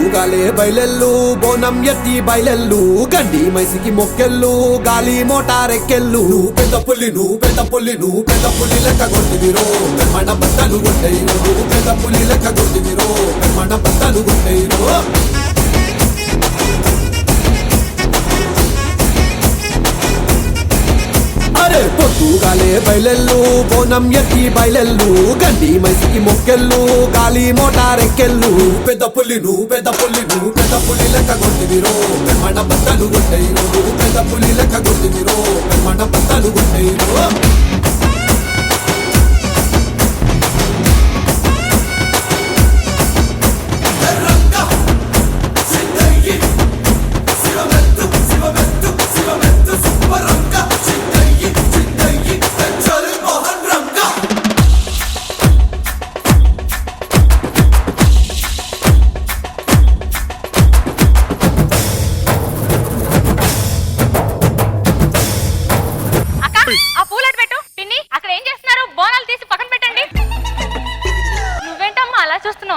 పొద్దుగాలే బయలెల్లు బోనం ఎత్తి బయలెల్లు గండి మైసికి మొక్కెళ్ళు గాలి మోటారెక్కెళ్ళు నువ్వు పెద్ద పులి నువ్వు పెద్ద పులి నువ్వు పెద్ద పులి లెక్క కొట్టివిరో మన బద్దలు కొట్టేరు నువ్వు పెద్ద పులి లెక్క కొట్టివిరో మన బద్దలు కొట్టేరు అరే పొద్దుగాలే బయలెల్లు బోనం ఎత్తి బయలెల్లు గండి మైసికి మొక్కెళ్ళు గాలి మోటారెక్కెళ్ళు పెద్ద పులి నువ్వు పెద్ద పులి నువ్వు పెద్ద పులి లెక్క కొట్టివిరో మన బద్దలు కొట్టేరు నువ్వు పెద్ద పులి లెక్క కొట్టివిరో మన బద్దలు కొట్టేరు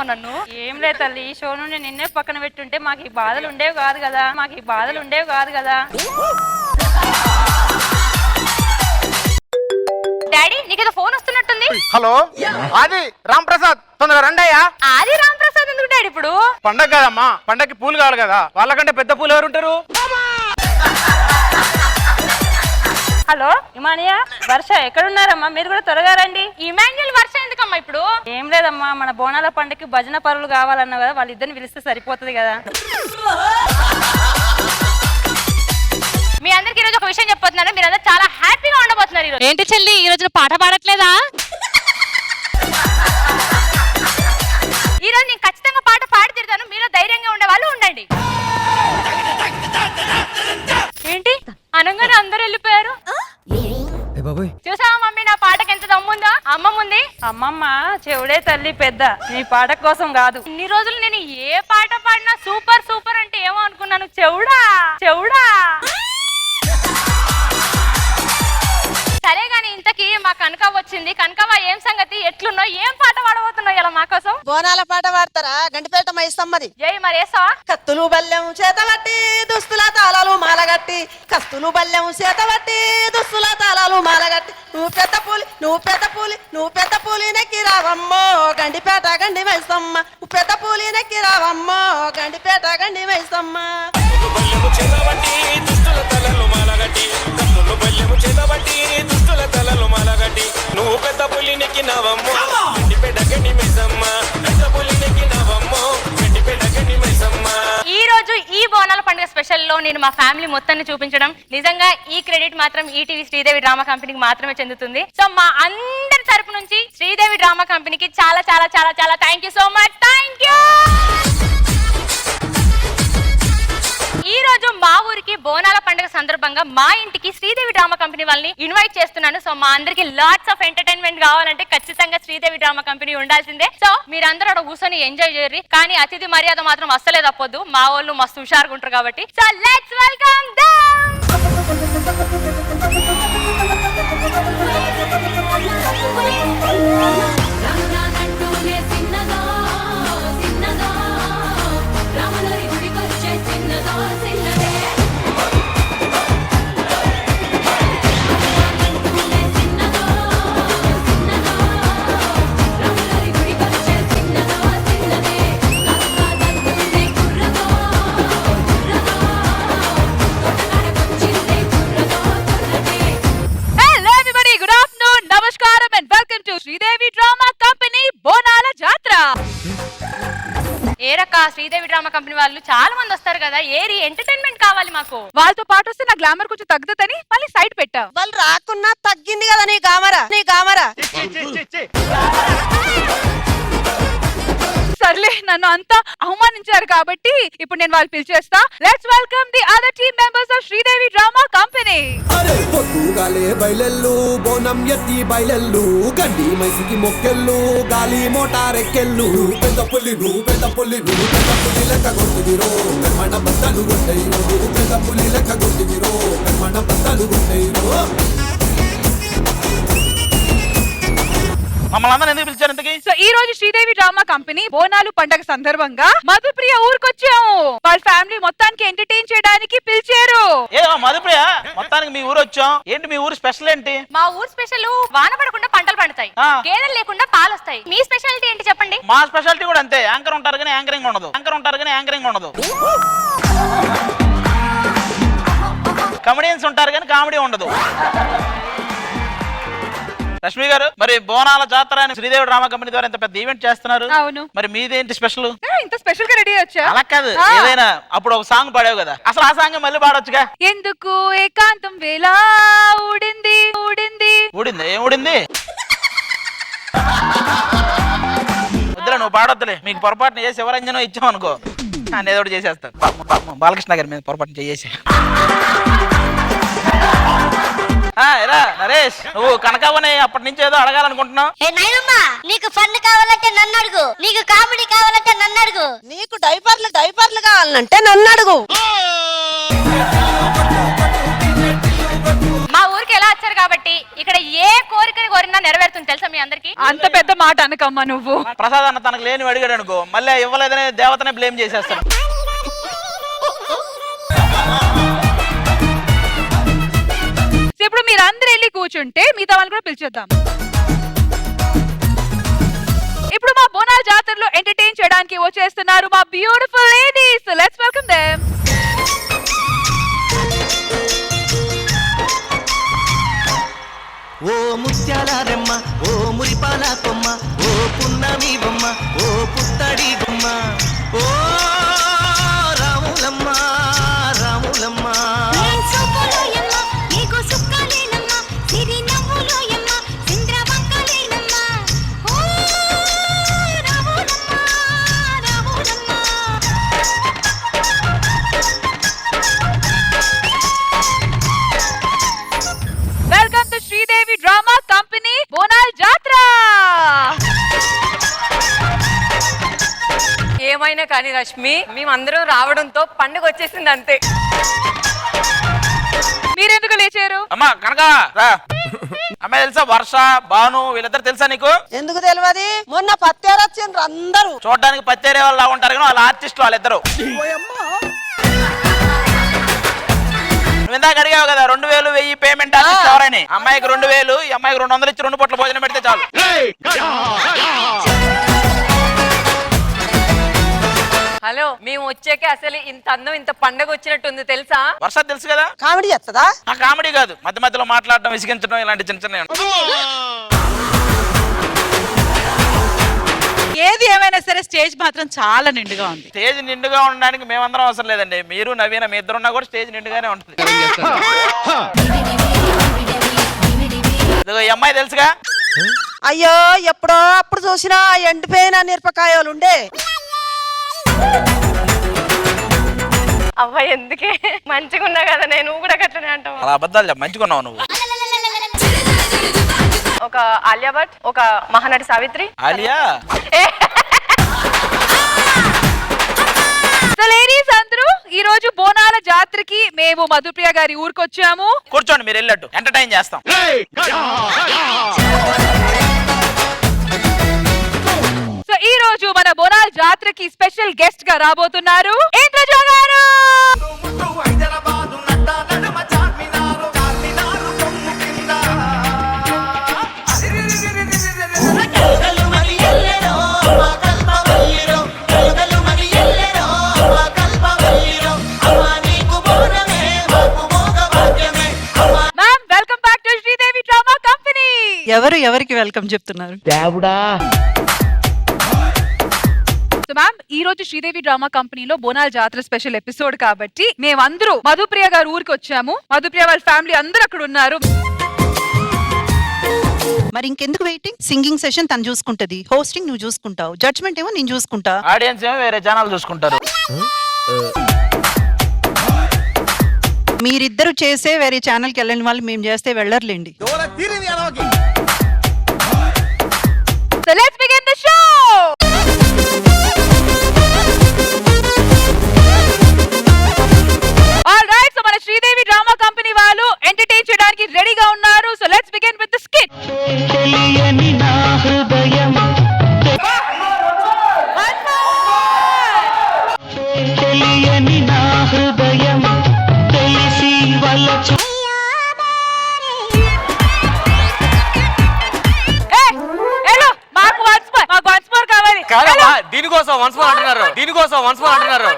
నన్ను ఏం లేదు తల్లి ఈ షో నుండి నిన్నే పక్కన పెట్టుంటే మాకు ఈ బాధలు ఉండేవి కాదు కదా డాడీ నీకేదో ఫోన్ వస్తున్నట్టుంది. హలో ఆది రామ్ ప్రసాద్ తొందరగా రండయ్యా. ఆది రామ్ ప్రసాద్ ఎందుకు డాడీ ఇప్పుడు? పండగ కదమ్మా, పండగకి పూలు కావాలి కదా, వాళ్ళకంటే పెద్ద పూలు ఎవరు ఉంటారు? హలో ఇమానియా వర్ష ఎక్కడున్నారమ్మా? మీరు కూడా త్వరగా రండి. ఇమాన్యుల్ వర్ష ఎందుకమ్మా ఇప్పుడు? ఏం లేదమ్మా, మన బోనాల పండుగకి భజన పరులు కావాలన్నా కదా, వాళ్ళిద్దరిని పిలిస్తే సరిపోతుంది కదా. మీ అందరికి ఈరోజు ఒక విషయం చెప్పబోతున్నాను, మీరందరూ చాలా హ్యాపీగా ఉండబోతున్నారు ఈరోజు. ఏంటి చెల్లి ఈ రోజు పాట పాడట్లేదా? ఈరోజు నేను ఖచ్చితంగా పాట పాడి తిడతాను, మీలో ధైర్యంగా ఉండే వాళ్ళు ఉండండి. ఏంటి అనగానే అందరూ వెళ్ళిపోయారు? చూసావా మమ్మీ నా పాటకి ఎంత దమ్ముందా? అమ్మమ్మ ఉంది. అమ్మమ్మ చెవుడే తల్లి పెద్ద, నీ పాట కోసం కాదు. ఇన్ని రోజులు నేను ఏ పాట పాడినా సూపర్ సూపర్ అంటే ఏమో అనుకున్నాను. చెవుడా చెవుడా. సరే గాని ఇంతకీ మా కనకవ్వ వచ్చింది. కనకవ్వ ఏం సంగతి, ఎట్లున్నావు, ఏం పాట పాడబోతున్నావు ఇలా మా కోసం? బోనాల పాట పాడతారా? గంటిపేట మైసమ్మది. జై మరి వేసావా? కత్తులు బల్లెం చేతబట్టి దుస్తుల తాళాలు మాలగట్టి, కత్తులు బల్లెం చేతబట్టి దుస్తుల తాళాలు మాలగట్టి, నువ్వు పెద్ద పూలి నువ్వు పెద్ద పూలి నువ్వు పెద్ద పూలి నెక్కి రావమ్మో గండిపేట గండి మైసమ్మ, నువ్వు పెద్ద పూలి నెక్కి రావమ్మో గండిపేట గండి మైసమ్మ. నువ్వు పెద్ద పులి నెక్కినావమ్మో గండిపేట గండి మైసమ్మ, పెద్ద పులి నెక్కినావమ్మో గండిపేట గండి మైసమ్మ. ఈ రోజు ఈ బోనాల పండుగ స్పెషల్ లో నేను మా ఫ్యామిలీ మొత్తాన్ని చూపించడం, నిజంగా ఈ క్రెడిట్ మాత్రం ఈటీవీ శ్రీదేవి డ్రామా కంపెనీకి మాత్రమే చెందుతుంది. సో మా అందరి తరపు నుంచి శ్రీదేవి డ్రామా కంపెనీకి చాలా చాలా చాలా చాలా thank you so much. Thank you. ఈ రోజు మా ఊరికి బోనాల పండుగ సందర్భంగా మా ఇంటికి శ్రీదేవి డ్రామా కంపెనీ వాళ్ళని ఇన్వైట్ చేస్తున్నాను. సో మా అందరికి లాట్స్ ఆఫ్ ఎంటర్టైన్మెంట్ కావాలంటే ఖచ్చితంగా శ్రీదేవి డ్రామా కంపెనీ ఉండాల్సిందే. సో మీరందరూ అక్కడ కూర్చొని ఎంజాయ్ చేయరు, కానీ అతిథి మర్యాద మాత్రం అస్సలే తప్పొద్దు. మా వాళ్ళు మస్తు హుషారుగా ఉంటారు కాబట్టి. So let's welcome them. Sridevi drama company వాళ్ళు చాలా మంది వస్తారు కదా, ఏరి ఎంటర్టైన్మెంట్ కావాలి మాకు. వాళ్ళతో పాటు వస్తే నా గ్లామర్ కొంచెం తగ్గుతుందని మళ్ళీ సైడ్ పెట్టావు. వాళ్ళు రాకున్నా తగ్గింది కదా నీ గామరా. సర్లే నన్ను అంతా అవమానించారు కాబట్టి ఇప్పుడు నేను వాళ్ళు పిలిచేస్తా. Let's welcome the other team members of Sridevi drama company. అరే పొద్దుగాలే బయలెల్లు బోనం ఎత్తి బయలెల్లు గండి మైసికి మొక్కెళ్ళు గాలి మోటారెక్కెళ్ళు పెద్ద పులి నువ్వు పెద్ద పులి నువ్వు పెద్ద పులి లెక్క కొట్టివిరో మన బద్దలు కొట్టేరు నువ్వు పెద్ద పులి లెక్క కొట్టివిరో మన బద్దలు కొట్టేరు. మమ్మల్ని అందరూ ఎందుకు పిలిచారు ఇంతకి? సో ఈ రోజు శ్రీదేవి డ్రామా కంపెనీ బోనాలు పండగ సందర్భంగా మధుప్రియ ఊరుకొచ్చాము. వాళ్ళ ఫ్యామిలీ మొత్తానికి ఎంటర్టైన్ చేయడానికి పిలిచారు. ఏ మధుప్రియ, మొత్తానికి మీ ఊరు వచ్చాం. ఏంటి మీ ఊరు స్పెషల్ ఏంటి? మా ఊరు స్పెషల్ వాన పడకుండా పంటలు పండుతాయి, గేదెలు లేకుండా పాలు వస్తాయి. మీ స్పెషాలిటీ ఏంటి చెప్పండి? మా స్పెషాలిటీ కూడా అంతే. యాంకర్ ఉంటారు కానీ యాంకరింగ్ ఉండదు. కమెడియన్స్ ఉంటారు కానీ కామెడీ ఉండదు. రష్మి గారు, మరి బోనాల జాతర అని శ్రీదేవి డ్రామా కంపెనీ ద్వారా ఇంత పెద్ద ఈవెంట్ చేస్తున్నారు. అవును. మరి మీదేంటి స్పెషల్? ఇంత స్పెషల్ గా రెడీ వచ్చా? అలా కాదు, ఏదైనా అప్పుడు ఒక సాంగ్ పాడావు కదా, అసలు ఆ సాంగ్ మళ్ళీ పాడొచ్చుగా. ఎందుకు ఏకాంతం వేళ ఊడింది ఊడింది ఊడింది? ఏం ఊడింది? వద్దులే, నువ్వు పాడొద్దులే. మీకు పొరపాటున చేసి ఎవరంజనో ఇచ్చామనుకో అని ఏదో ఒకటి చేసేస్తాను. బాలకృష్ణ గారి మీద పొరపాటున చేసి. నరేష్, నువ్వు కనకావని అప్పటి నుంచి ఏదో అడగాలనుకుంటున్నావు. నీకు ఫన్ కావాలంటే నన్ను అడుగు, నీకు కామెడీ కావాలంటే నన్ను అడుగు, నీకు డైపర్లు కావాలంటే నన్ను అడుగు. మా ఊరికి ఎలా వచ్చారు కాబట్టి ఇక్కడ ఏ కోరికని కోరినా నెరవేరుతుంది తెలుసా మీ అందరికి? అంత పెద్ద మాట అనకమ్మా నువ్వు. ప్రసాద్ అన్న తనకు లేని అడిగాడు అనుకో, మళ్ళీ ఇవ్వలేదని దేవతనే బ్లేమ్ చేసేస్తాడు. ఇప్పుడు మీరు అందరూ వెళ్ళి కూర్చుంటే మిగతా వాళ్ళు కూడా పిలిచేద్దాం. ఇప్పుడు మా బోనాల జాతరలో ఎంటర్టైన్ చేయడానికి వచ్చేస్తున్నారు మా beautiful ladies. Let's welcome them. ఓ ముత్యాల రెమ్మ, ఓ మురిపాల కొమ్మ, ఓ పున్నమి బొమ్మ, ఓ పుత్తడి బొమ్మ, ఓ Ramulamma Ramulamma. Welcome to Sridevi drama company బోనాల జాతర. ఏమైనా కానీ రష్మి, మేమందరం రావడంతో పండుగ వచ్చేసింది అంతే. మీరెందుకు లేచారు? అమ్మా కనక రా. అమ్మాయి తెలుసా, వర్ష, భాను వీళ్ళిద్దరు తెలుసా నీకు? ఎందుకు తెలియదు? మొన్న పత్తేరు వచ్చిండ్రు అందరూ. చూడడానికి పత్తేరే వాళ్ళు ఉంటారు కానీ వాళ్ళ ఆర్టిస్టులు వాళ్ళిద్దరు. నువ్వు ఇందాక అడిగావు కదా 2000 1000 పేమెంట్ ఆర్టిస్ట్ ఎవరని. అమ్మాయికి 2000, ఈ అమ్మాయికి 200 ఇచ్చి 2 పూట్ల భోజనం పెడితే చాలు. హలో, మేము వచ్చాక అసలు ఇంత అందం ఇంత పండగ వచ్చినట్టుంది తెలుసా? వర్ష తెలుసు కదా, కామెడీ చేస్తుందా? ఆ కామెడీ కాదు, మధ్య మధ్యలో మాట్లాడటం, విసిగించడం, ఇలాంటి చిన్న చిన్న. ఏది ఏమైనా సరే స్టేజ్ మాత్రం చాలా నిండుగా ఉంది. స్టేజ్ నిండుగా ఉండడానికి మేమందరం అవసరం లేదండి. మీరు నవీన మీ ఇద్దరున్నా కూడా స్టేజ్ నిండుగానే ఉంటుంది. ఇదిగో ఈ అమ్మాయి తెలుసుగా? అయ్యో, ఎప్పుడో అప్పుడు చూసినా ఎండిపోయిన మిరపకాయలు ఉండే. అవ్వ ఎందుకే, మంచిగా ఉన్నా కదా నేను కూడా గట్లనే అంటావు. అలా అబద్ధాలు చెప్పు, మంచిగున్నావు నువ్వు. ఒక ఆలియా భట్, ఒక మహానటి సావిత్రి. ఆలియా సో లేడీస్ అందరూ ఈ రోజు బోనాల జాతరకి మేము మధుప్రియ గారి ఊరికొచ్చాము. కూర్చోండి, మీరు వెళ్ళట్టు ఎంటర్టైన్ చేస్తాం. సో ఈ రోజు మన బోనాల జాతరకి స్పెషల్ గెస్ట్ గా రాబోతున్నారు ఇంద్రజ గారు. Ma'am, welcome back to Sridevi drama company. ఎవరికి వెల్కమ్ చెప్తున్నారు? సో మ్యామ్, ఈ రోజు శ్రీదేవి డ్రామా కంపెనీలో బోనాల జాతర స్పెషల్ ఎపిసోడ్ కాబట్టి మేమందరూ మధుప్రియ గారి ఊరికి వచ్చాము. మధుప్రియ వాళ్ళ ఫ్యామిలీ అందరూ అక్కడ ఉన్నారు. మరి ఇంకెందుకు వెయిటింగ్? సింగింగ్ సెషన్ తను చూసుకుంటది, హోస్టింగ్ నువ్వు చూసుకుంటావు, జడ్జ్మెంట్ ఏమో నేను చూసుకుంటా. ఆడియన్స్ ఏమో వేరే ఛానల్ చూసుకుంటారు. మీరిద్దరు చేసే వేరే ఛానల్కి వెళ్ళని వాళ్ళు మేము చేస్తే వెళ్ళర్లేండి. So let's begin the show. All right, so మన శ్రీదేవి డ్రామా కంపెనీ వాళ్ళు ఎంటర్టైన్ చేయడానికి రెడీగా ఉన్నారు. So let's begin with the skit. కాదమ్మా దీనికోసం వన్స్ మోర్ అంటున్నారు, దీనికోసం వన్స్ మోర్ అంటున్నారు.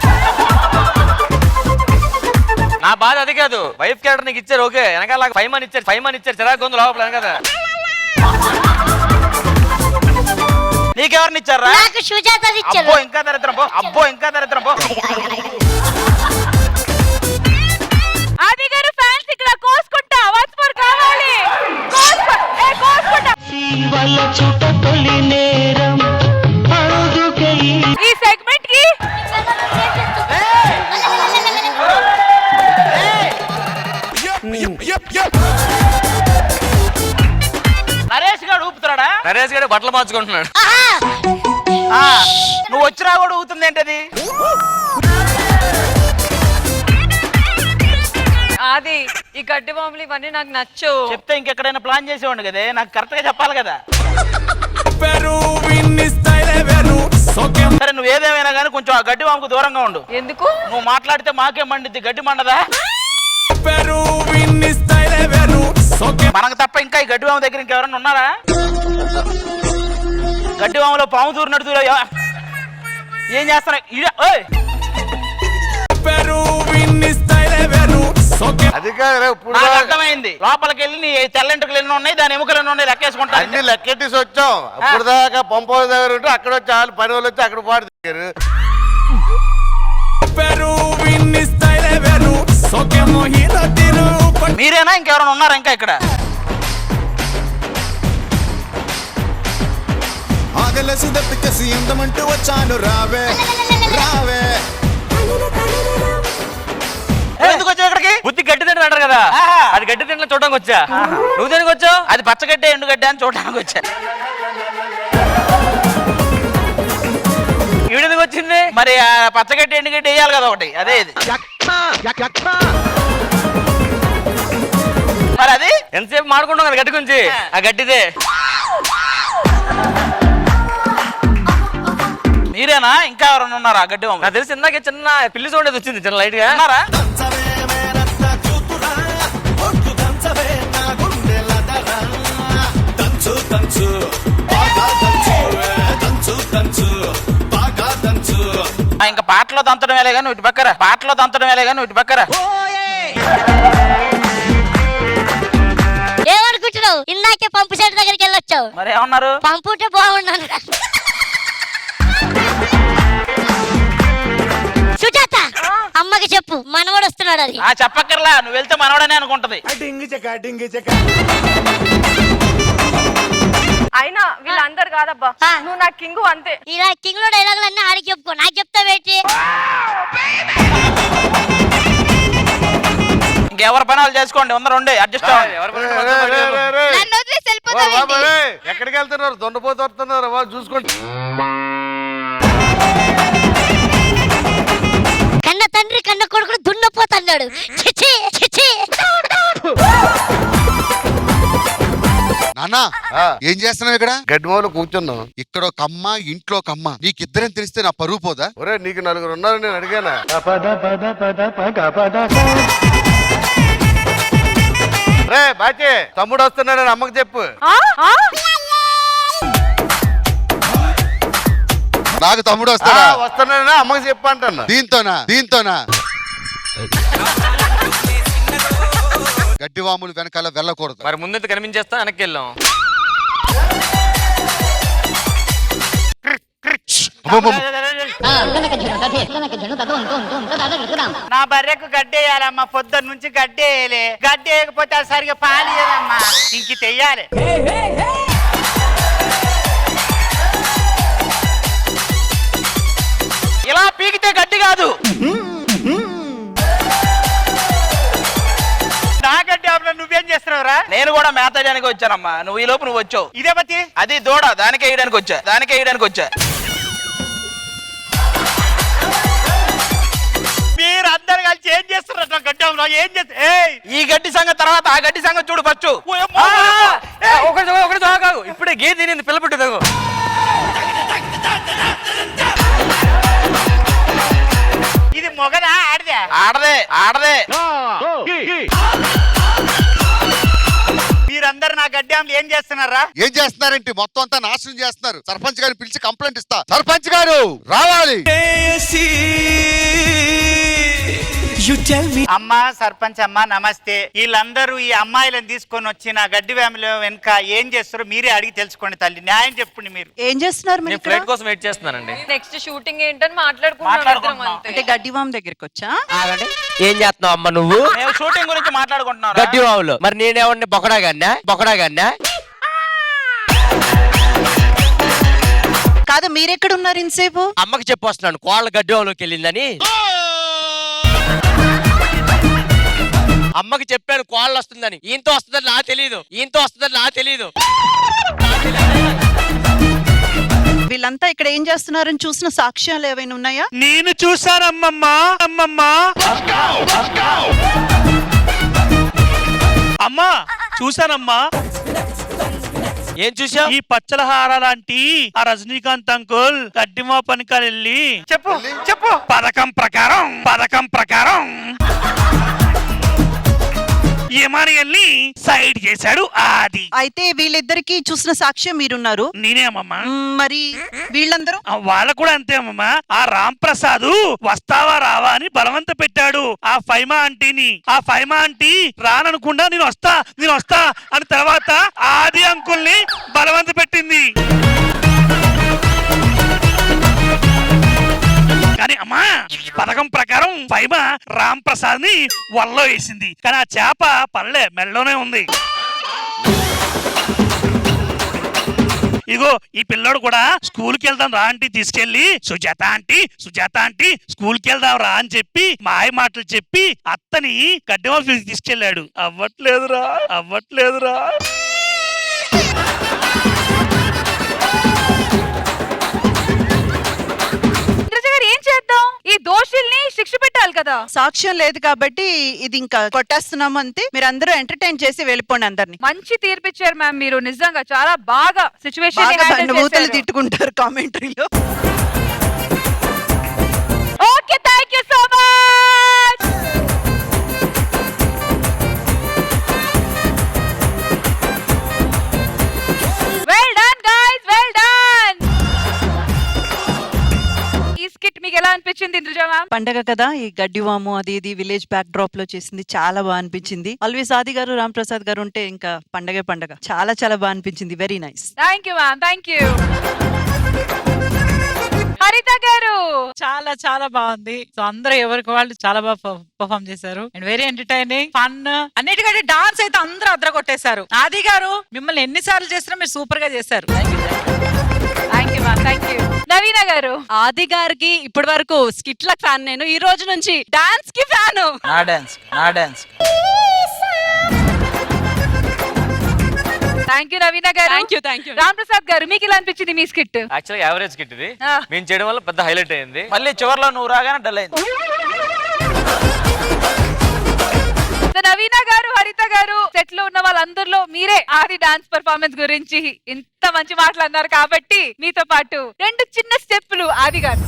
నా బాధ అది కాదు, వైఫ్ క్యారెక్టర్ నీకు ఇచ్చారు ఓకే, వెనకాల 5 మని ఇచ్చారు, 5 మని ఇచ్చారు, చిరాకు గొంతు లోపల కదా. నీకెవరిని ఇచ్చారా? నాకు సుజాత ఇచ్చారు. అబ్బో ఇంకా దరిద్రం పో, అబ్బో ఇంకా దరిద్రం పో. ఆది గారు ఫ్యాన్స్ ఇక్కడ కోసుకుంటా వాట్స్ మోర్ కావాలి. కోసుకుంటా ఈ సెగ్మెంట్ కి నరేష్ గారు ఊపుతున్నాడా? నరేష్ గారు బట్టలు మార్చుకుంటున్నాడు. ఆ, నువ్వు వచ్చినా కూడా ఊగుతుంది ఏంటది? అది ఈ గడ్డి బాంబులు ఇవన్నీ నాకు నచ్చు. చెప్తే ఇంకెక్కడైనా ప్లాన్ చేసేవాడు కదే, నాకు కరెక్ట్ గా చెప్పాలి కదా. సరే నువ్వు ఏదేమైనా కానీ కొంచెం ఆ గడ్డి వాముకు దూరంగా ఉండు. ఎందుకు? నువ్వు మాట్లాడితే మాకే మండిద్ది, గడ్డి మండదా? మనకు తప్ప ఇంకా ఈ గడ్డి వాము దగ్గర ఇంకెవరన్నా ఉన్నారా? గడ్డి వాములో పాము దూరినట్టు దూర ఏం చేస్తారా? అది కాదు ఇప్పుడు నాకు అర్థమైంది. లోపలికి వెళ్ళి నీ తెల్లంటికలు ఎన్ని ఉన్నాయి, దాని ఎముకలు ఎన్ని ఉన్నాయి లెక్కేసుకుంటా. అన్ని లెక్కెట్టేసి వచ్చాం. ఇప్పుడు దాకా పంప దగ్గర ఉంటే అక్కడ వచ్చి వాళ్ళు పని వాళ్ళు వచ్చి అక్కడ పాడు దిగారు. మీరేనా ఇంకెవరైనా ఉన్నారా ఇంకా ఇక్కడ? ఆగలేసి దప్పికేసి ఎంతమంటూ వచ్చాను రావే రావే. ఎందుకు వచ్చావు ఇక్కడికి? బుద్ధి గడ్డి తింటారు అంటారు కదా, అది గడ్డి తింటే చూడడానికి వచ్చా. నువ్వు దేనికి వచ్చావు? అది పచ్చగడ్డే ఎండుగడ్డే అని చూడడానికి వచ్చా. ఈవిడెందుకు వచ్చింది? మరి ఆ పచ్చగడ్డి ఎండుగడ్డి వేయాలి కదా ఒకటి, అదే ఇది. మరి అది ఎంతసేపు మాడుకుంటాం కదా గడ్డి గురించి, ఆ గడ్డిదే. మీరేనా ఇంకా ఎవరైనా ఉన్నారా ఆ గడ్డి వాము? నాకు తెలిసి ఇందాక చిన్న పిల్లి సౌండ్ వచ్చింది, చిన్న లైట్ గా. ఉన్నారా? ఇంకా పాటలో దంతడం వేలే కానీ ఇటు పక్కరా, పాటలో దంతడం వేలే కానీ ఇటు పక్కరా. ఏమనుకుంటున్నావు? ఇందాకే పంపు సెట్ దగ్గరికి వెళ్ళొచ్చావు. మరి ఏమన్నారు? పంపు ఉంటే బాగున్నాను. సుజాత అమ్మకి చెప్పు మనవడు వస్తున్నాడు అని. ఆ చెప్పక్కర్లా, నువ్వు వెళ్తే మనవడనే అనుకుంటది. అయినా వీళ్ళందరు కాదబ్బా, ఆ. నువ్వు నా కింగు అంతే. ఇలా కింగ్ లో డైలాగులు అన్నీ ఆడికి చెప్పుకో, నాకు చెప్తావేంటి? ఇంకెవరి పని వాళ్ళు చేసుకోండి, ఉందరు అడ్జస్ట్ అవ్వండి. నన్ను వదిలేసి వెళ్ళిపోతావేంటి? ఎక్కడికి వెళ్తున్నారు? దొండపోతు వస్తున్నారు వాళ్ళు చూసుకోండి. కన్న తండ్రి కన్న కొడుకుడు దున్నపోతున్నాడు. చిచి చిచి. నానా ఏం చేస్తున్నావు ఇక్కడ? గడ్డి మూల కూర్చున్నాం. ఇక్కడ ఒక అమ్మ, ఇంట్లో ఒక అమ్మ. నీకిద్దరం తెలిస్తే నా పరువు పోదా? ఒరే నీకు 4 ఉన్నారు నేను అడిగానా? రే బాచే తమ్ముడు వస్తున్నాడని అమ్మకి చెప్పు. నాకు తమ్ముడు వస్తాడా? వస్తున్నాడని అమ్మకి చెప్పు అంటున్నా. దీంతోనా గడ్డివాములు వెనకాల వెళ్ళకూడదు. మరి ముందైతే కనిపించేస్తా, వెనక్కి వెళ్ళాం. నా బర్రెకు గడ్డేయాలమ్మా, పొద్దున్న నుంచి గడ్డేయాలి. గడ్డేయకపోతే అది సరిగా పాలియదమ్మా, ఇంక తెయ్యాలి. ఇలా పీకితే గడ్డి కాదు. నా గడ్డి నువ్వేం చేస్తున్నావురా? నేను కూడా మేతడానికి వచ్చానమ్మా, నువ్వు ఈ లోపు నువ్వు వచ్చావు. ఇదే బతి అది దూడ, దానికే వేయడానికి వచ్చా. మీరు అందరు కలిసి ఏం చేస్తున్నారు గడ్డంలో? ఏం చేస్తే ఈ గడ్డి సంగతి తర్వాత ఆ గడ్డి సంగతి చూడు ఫస్ట్. ఒకటి కాదు, ఇప్పుడే గే తిని పిల్ల పెట్టేదాగు. ఇది మొగదా ఆడదే? ఆడదే. మీరందరు నా గడ్డి ఏం చేస్తున్నారా? ఏం చేస్తున్నారంటే మొత్తం అంతా నాశనం చేస్తున్నారు. సర్పంచ్ గారిని పిలిచి కంప్లైంట్ ఇస్తా. సర్పంచ్ గారు రావాలి. అమ్మా సర్పంచ్ అమ్మా నమస్తే. వీళ్ళందరూ ఈ అమ్మాయిలను తీసుకొని వచ్చిన గడ్డి వ్యామిలో వెనుక ఏం చేస్తారో మీరే అడిగి తెలుసుకోండి తల్లి. న్యాయం చెప్పండి. మీరు ఏం చేస్తున్నారు మీరు ఇక్కడ? ఫ్లైట్ కోసం వెయిట్ చేస్తున్నానండి. నెక్స్ట్ షూటింగ్ ఏంటని మాట్లాడుకుంటున్నాం అంతే. అంటే గడ్డి వామ్ దగ్గరికి వచ్చా? ఏం చేస్తున్నావు అమ్మ నువ్వు? మేము షూటింగ్ గురించి మాట్లాడుకుంటున్నాం. గడ్డి వాములు. మరి నేనేమన్నా బొకడా గన్నా కాదు, మీరెక్కడ ఉన్నారు ఇంతసేపు? అమ్మకి చెప్పి వస్తున్నాను, కోళ్ళ గడ్డి వాములోకి వెళ్ళిందని. అమ్మకి చెప్పాను కోళ్ళు వస్తుందని. ఈయంతో వస్తుందని నాకు తెలీదు. వీళ్ళంతా ఇక్కడ ఏం చేస్తున్నారని చూసిన సాక్ష్యాలు ఏవైనా ఉన్నాయా? నేను చూసానమ్మమ్మా. అమ్మా చూసానమ్మా. ఏం చూసా? ఈ పచ్చల హార లాంటి ఆ రజనీకాంత్ అంకుల్ గడ్డిమా పనికాలు వెళ్ళి చెప్పు పథకం ప్రకారం ఏమని వెళ్ళి సైడ్ చేశాడు. అది అయితే వీళ్ళిద్దరికి చూసిన సాక్ష్యం మీరున్నారు. నేనేమమ్మా. మరి వీళ్ళందరూ? వాళ్ళ కూడా అంతే అమ్మమ్మా. ఆ రామ్ ప్రసాద్ వస్తావా రావా అని బలవంత పెట్టాడు ఆ ఫైమా ఆంటీని. ఆ ఫైమా ఆంటీ రాననుకుండా నేను వస్తా అని తర్వాత ఆది అంకుల్ని బలవంత పెట్టింది. కానీ అమ్మా పథకం ప్రకారం ఫైమా రామ్ ప్రసాద్ ని వల్లో వేసింది. కానీ ఆ చేప పర్లే మెల్లోనే ఉంది. ఇగో ఈ పిల్లోడు కూడా స్కూల్ కి వెళ్దాం రా ఆంటీ తీసుకెళ్లి సుజాత ఆంటీ స్కూల్ కి వెళ్దాం రా అని చెప్పి మాయ మాటలు చెప్పి అత్తని గడ్డిమా తీసుకెళ్లాడు. అవ్వట్లేదురా. ఏం చేద్దాం? ఈ దోషుల్ని శిక్ష పెట్టాలి కదా. సాక్ష్యం లేదు కాబట్టి ఇది ఇంకా కొట్టేస్తున్నాము అంతే. మీరు అందరూ ఎంటర్టైన్ చేసి వెళ్ళిపోండి అందరిని. మంచి తీర్పిచ్చారు మ్యామ్ మీరు. నిజంగా చాలా బాగా సిచ్యువేషన్ బూతులు తిట్టుకుంటారు కామెంటరీలో. Okay, thank you so much. Well done guys, well done. ఈ స్కిట్ మీకు ఎలా అనిపించింది ఇంద్రజ మ్యామ్? పండగ కదా, ఈ గడ్డివాము అది ఇది విలేజ్ బ్యాక్ డ్రాప్ లో చేసింది చాలా బాగా అనిపించింది. ఆల్వేస్ ఆది గారు రామ్ ప్రసాద్ గారు ఉంటే ఇంకా పండగ చాలా చాలా బాగా అనిపించింది. Very nice. Thank you ma'am, thank you. హరిత గారు చాలా చాలా బాగుంది. సో అందరూ ఎవరికి వాళ్ళు చాలా బాగా పర్ఫార్మ్ చేశారు. And very entertaining, fun. అన్నిటికంటే డాన్స్ అయితే అందరూ అద్ర కొట్టేశారు. ఆది గారు మిమ్మల్ని ఎన్నిసార్లు చేసినా మీరు సూపర్ గా చేశారు. Thank you ma'am, thank you. నవీన గారు, ఆది గారికి ఇప్పటి వరకు స్కిట్ల ఫ్యాన్ నేను, ఈ రోజు నుంచి డాన్స్ కి ఫ్యాన్. నా డాన్స్. థాంక్యూ నవీన గారు. థాంక్యూ. రామ్ ప్రసాద్ గారు, మీకు ఎలా అనిపించింది మీ స్కిట్? యాక్చువల్గా యావరేజ్ స్కిట్ ఇది. మేము చేయడం వల్ల పెద్ద హైలైట్ అయింది. మళ్ళీ చివర్లో నువ్వు రాగానే డల్ అయింది. నవీన గారు, హరిత గారు, సెట్ లో ఉన్న వాళ్ళందరిలో మీరే ఆది డాన్స్ పర్ఫార్మెన్స్ గురించి ఇంత మంచి మాటలు అన్నారు కాబట్టి మీతో పాటు 2 చిన్న స్టెప్పులు ఆది గారు.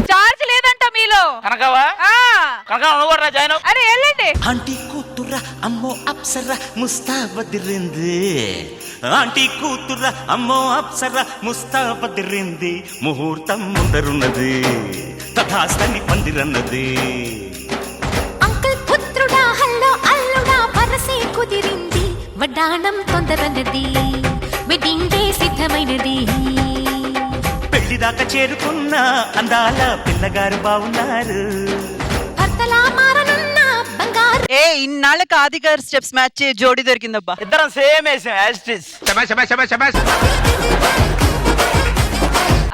చార్జ్ లేదంట మీలో. కనకవా నువ్వు కూడా జాయిన్ అవ్వు. అరే వెళ్ళండి. ఆంటీ కూతుర అమ్మో అప్సర ముస్తాబదిరింది. ఆంటీ కూతుర అమ్మో అప్సర ముస్తాబదిరింది. ముహూర్తం ముందరున్నది, తథాస్తని పందిరన్నది. అంకుల్ పుత్రుడా హల్లో అల్లుడా వరసే కుదిరింది. వడ్డాణం తొందరన్నది, వెడ్డింగ్ డే సిద్ధమైనది. పెళ్లిదాకా చేరుకున్న అందాల పిల్లగారు బాగున్నారు. భర్తలా మారనున్న బంగారు ఏ ఇన్నాళ్ళకి ఆది గారు స్టెప్స్ మ్యాచ్ జోడి దొరికిందబ్బా. ఇద్దరం సేమ్ వేసాం యాస్టిస్.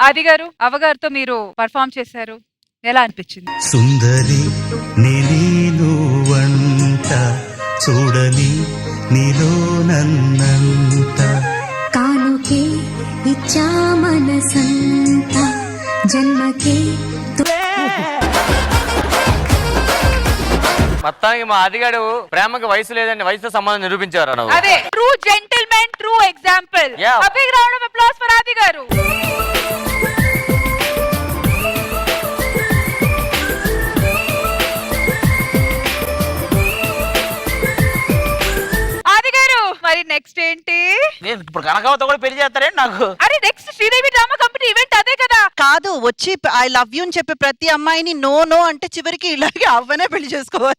ఆది గారు అవ్వగారితో మీరు పర్ఫామ్ చేశారు, ఎలా అనిపించింది? సుందరి నేను వంట చూడని నీలో నన్నంత కానుకే ఇచ్చా మనసంత జన్మకే మొత్తానికి మా ఆదిగాడు ప్రేమకి వయసు లేదండి, వయసుతో సంబంధం నిరూపించారు. అదే true gentleman, true example. A big round of applause for ఆది గారు. ఆది గారు మరి నెక్స్ట్ ఏంటి? నేను ఇప్పుడు కనకావతో కూడా పెళ్లి చేస్తారేంటి నాకు? అరే next Sridevi drama company event అదే కదా. కాదు, వచ్చి ఐ లవ్ యూ అని చెప్పే ప్రతి అమ్మాయిని నో నో అంటే చివరికి ఇలాగే అవ్వనే పెళ్లి చేసుకోవాలి.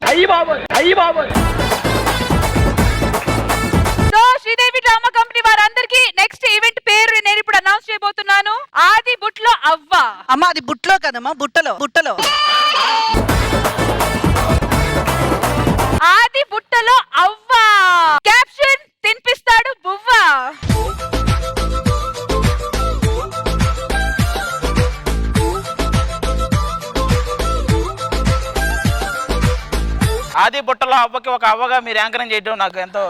సో శ్రీదేవి డ్రామా కంపెనీ వారందరికీ నెక్స్ట్ ఈవెంట్ పేరు నేను ఇప్పుడు అనౌన్స్ చేయబోతున్నాను. ఆది బుట్లో అవ్వ. అమ్మ అది బుట్లో కదమ్మా, బుట్టలో బుట్టలో. ఆది బుట్టలో అవ్వ. క్యాప్షన్ తినిపిస్తాడు బువ్వ. ఆది బుట్టలో అవ్వకి ఒక అవ్వగా మీరు యాంకరింగ్ చేయడం నాకు ఎంతో.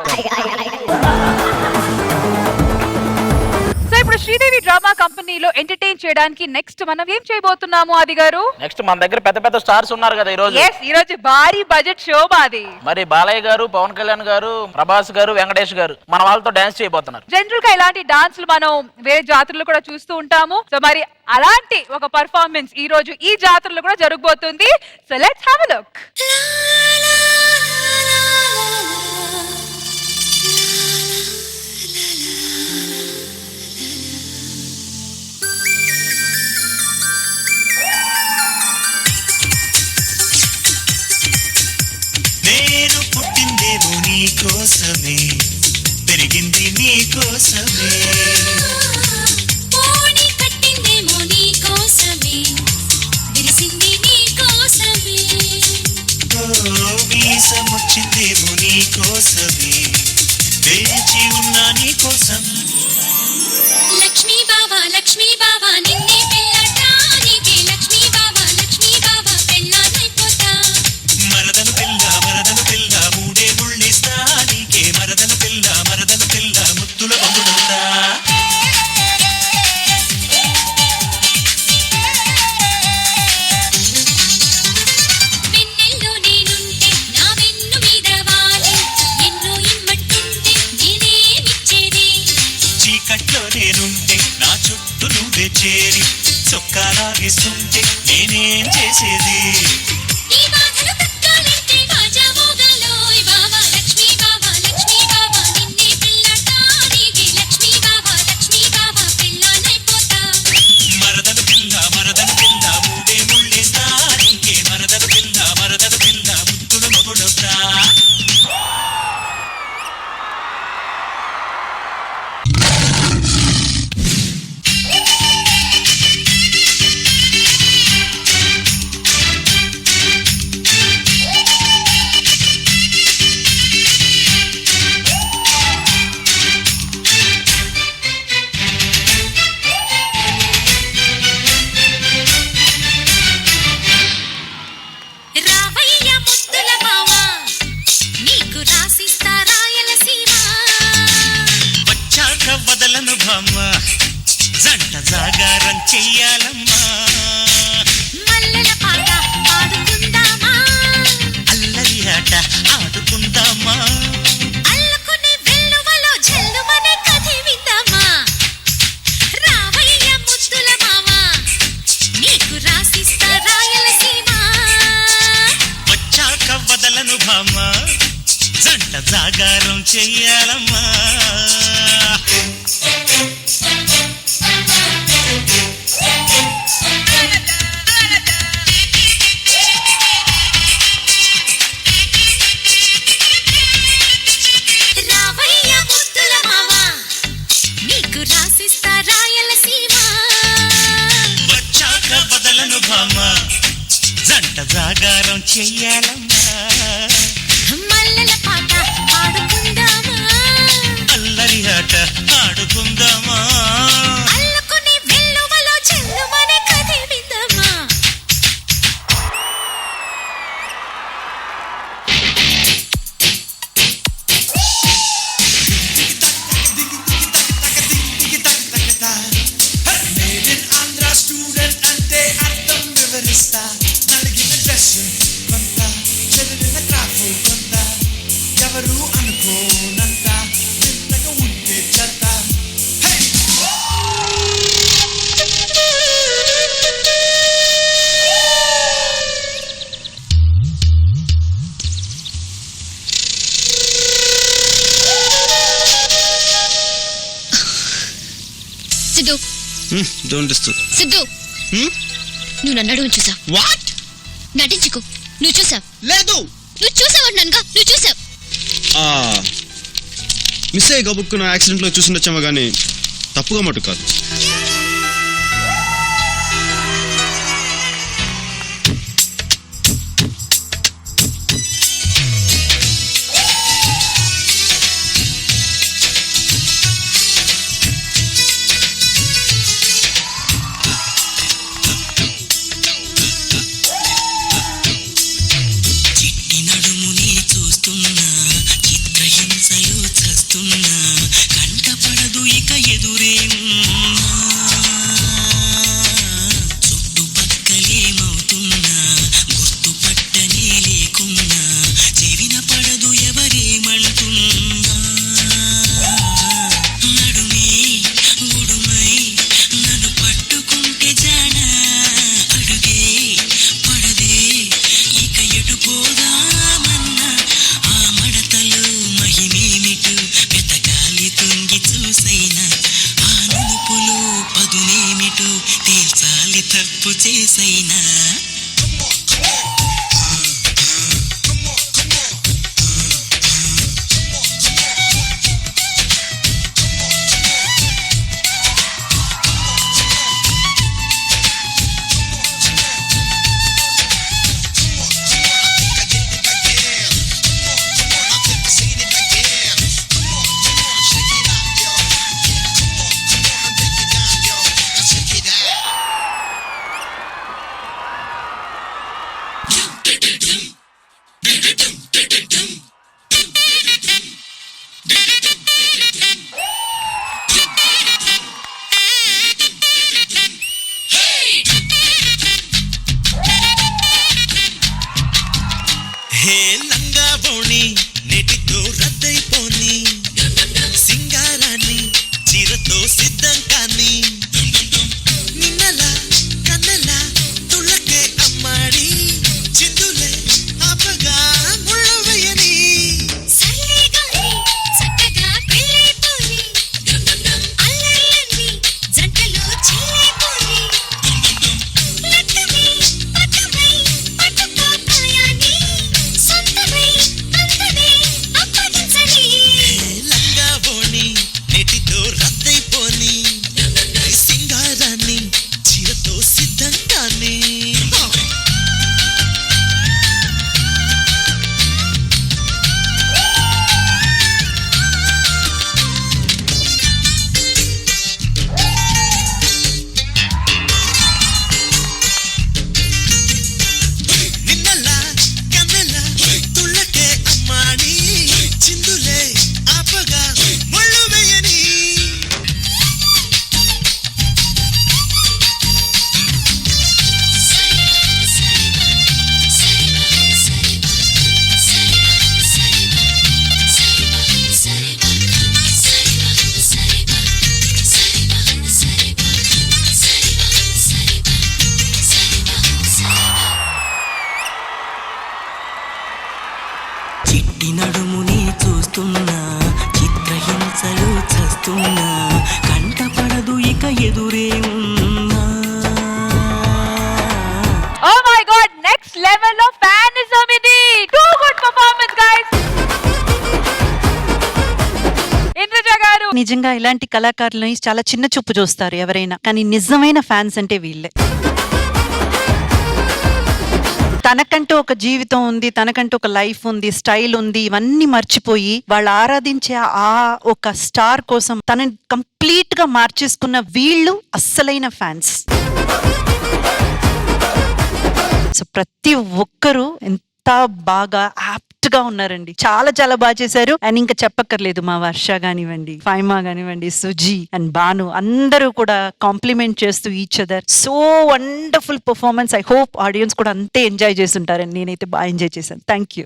సో ఇప్పుడు శ్రీదేవి డ్రామా కంపెనీలో ఎంటర్టైన్ చేయడానికి నెక్స్ట్ మనం ఏం చేయబోతున్నాము ఆది గారు? నెక్స్ట్ మన దగ్గర పెద్ద పెద్ద స్టార్స్ ఉన్నారు కదా ఈ రోజు. ఈ రోజు భారీ బడ్జెట్ షో మాది. మరి బాలయ్య గారు, పవన్ కళ్యాణ్ గారు, ప్రభాస్ గారు, వెంకటేష్ గారు మన వాళ్ళతో డాన్స్ చేయబోతున్నారు. జనరల్ గా ఇలాంటి డాన్సులు మనం వేరే జాతరలో కూడా చూస్తూ ఉంటాము. సో మరి అలాంటి ఒక పర్ఫార్మెన్స్ ఈ రోజు ఈ జాతరలో కూడా జరగబోతుంది. So let's have a look. నేను పుట్టిందేమో నీ కోసమే, పెరిగింది నీ కోసమే, కట్టిందేమో నీ కోసమే, విరిసింది నీ కోసమే, వీసం వచ్చిందేమో నీ కోసమే, వేచి ఉన్నా నీ కోసం. లక్ష్మీ బావా నిన్నే పెళ్ళటానికి, లక్ష్మీ బావా పెళ్ళానైపోతా, మరదలు పిల్ల మూడే ముళ్ళిస్తా నీకే, మరదలు పిల్ల ముద్దుల బంధువులంతా. వెన్నెల్లో నేనుంటే నా వెన్ను మీద వాలి, ఎన్నో ఇమ్మట్టుంటే నేనేమిచ్చేది, చీకట్లో నేనుంటే నా చుట్టూ నువ్వే చేరి, చొక్కాలాగిస్తుంటే నేనేం చేసేది. ఈ బాధలు తక్కాలంటే బాజా మోగాలోయ్ బావా, లక్ష్మీ బావా నిన్నే పెళ్ళటానికి, లక్ష్మీ బావా పెళ్ళానైపోతా, మరదలు పిల్ల మూడే ముళ్ళిస్తా నీకే, మరదలు పిల్ల ముద్దుల మొగుడవుతా. రావయ్య ముద్దుల మావా, నీకు రాసిస్తా రాయలసీమ, వచ్చాక వదలను భామ, జంట జాగారం చెయ్యాలమ్మా, మల్లెల పాట పాడుకుందామా, అల్లరి ఆట ఆడుకుందామా, అల్లుకునే వెల్లువలో జల్లుమనే కథ విందామా, రావయ్య ముద్దుల మావా, నీకు రాసిస్తా రాయలసీమ, వచ్చాక వదలను భామ, జంట జాగారం చెయ్యాలమ్మా. రావయ్య ముద్దుల మావా, నీకు రాసిస్తా రాయలసీమ, వచ్చాక వదలను భామ, జంట జాగారం చెయ్యాలమ్మా. డ్రెస్ కొంత చెదిరిన క్రాఫ్ కొంత ఎవరు అనుకోనంత చిన్నగా ఉంటే చెత్త సిద్ధు డోంట్ డిస్టర్బ్ సిద్ధు నువ్వు నన్ను అడుగు చూసావు. వాట్? నటించుకో. నువ్వు చూసావు. లేదు. నువ్వు చూసావన్నానుగా. నువ్వు చూసావు. మిస్ అయ్యి గబుక్కున యాక్సిడెంట్ లో చూసిండొచ్చామో కానీ తప్పుగా మటు కాదు. నిజంగా ఇలాంటి కళాకారులని చాలా చిన్న చూపు చూస్తారు ఎవరైనా, కానీ నిజమైన ఫ్యాన్స్ అంటే వీళ్ళే. తనకంటూ ఒక జీవితం ఉంది, తనకంటూ ఒక లైఫ్ ఉంది, స్టైల్ ఉంది, ఇవన్నీ మర్చిపోయి వాళ్ళు ఆరాధించే ఆ ఒక స్టార్ కోసం తనని కంప్లీట్ గా మార్చేసుకున్న వీళ్ళు అస్సలైన ఫ్యాన్స్. సో ప్రతి ఒక్కరూ ఎంత బాగా యాప్ట్ గా ఉన్నారండి. చాలా చాలా బాగా చేశారు. అండ్ ఇంకా చెప్పక్కర్లేదు, మా వర్ష కానివ్వండి, ఫైమా కానివ్వండి, సుజీ అండ్ బాను అందరూ కూడా కాంప్లిమెంట్ చేస్తూ each other. So wonderful performance. I hope audience కూడా అంతే ఎంజాయ్ చేస్తుంటారని నేనైతే బాగా ఎంజాయ్ చేశాను. Thank you.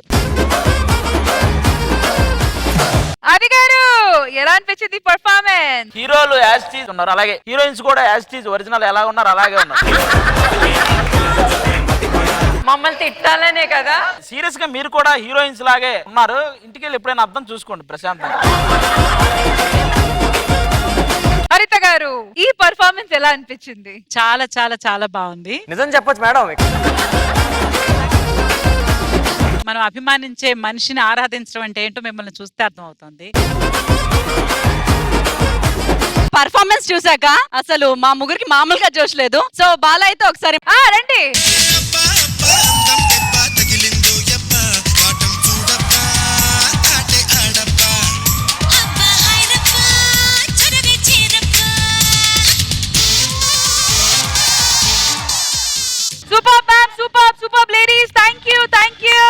ఆది గారు ఎలా అనిపించింది పర్ఫార్మెన్స్? హీరోలు యాజ్ టీజ్ ఉన్నారు, అలాగే హీరోయిన్స్ కూడా యాజ్ టీజ్ ఒరిజినల్ ఎలా ఉన్నారు అలాగే ఉన్నారు. మమ్మల్ని తిట్టాలనే కదా. సీరియస్ గా మీరు కూడా హీరోయిన్స్ లాగే ఉన్నారు. ఇంటికి వెళ్ళి ఎప్పుడైనా అర్థం చూసుకోండి ప్రశాంతంగా. హరిత గారు ఈ పర్ఫార్మెన్స్ ఎలా అనిపించింది? చాలా చాలా చాలా బాగుంది. నిజం చెప్పొచ్చు మేడం. మనం అభిమానించే మనిషిని ఆరాధించడం అంటే ఏంటో మిమ్మల్ని చూస్తే అర్థం అవుతుంది. పర్ఫార్మెన్స్ చూసాక అసలు మా ముగ్గురికి మామూలుగా జోష్ లేదు. సో బాల అయితే ఒకసారి రండి. Super ma'am, super super ladies. Thank you, thank you.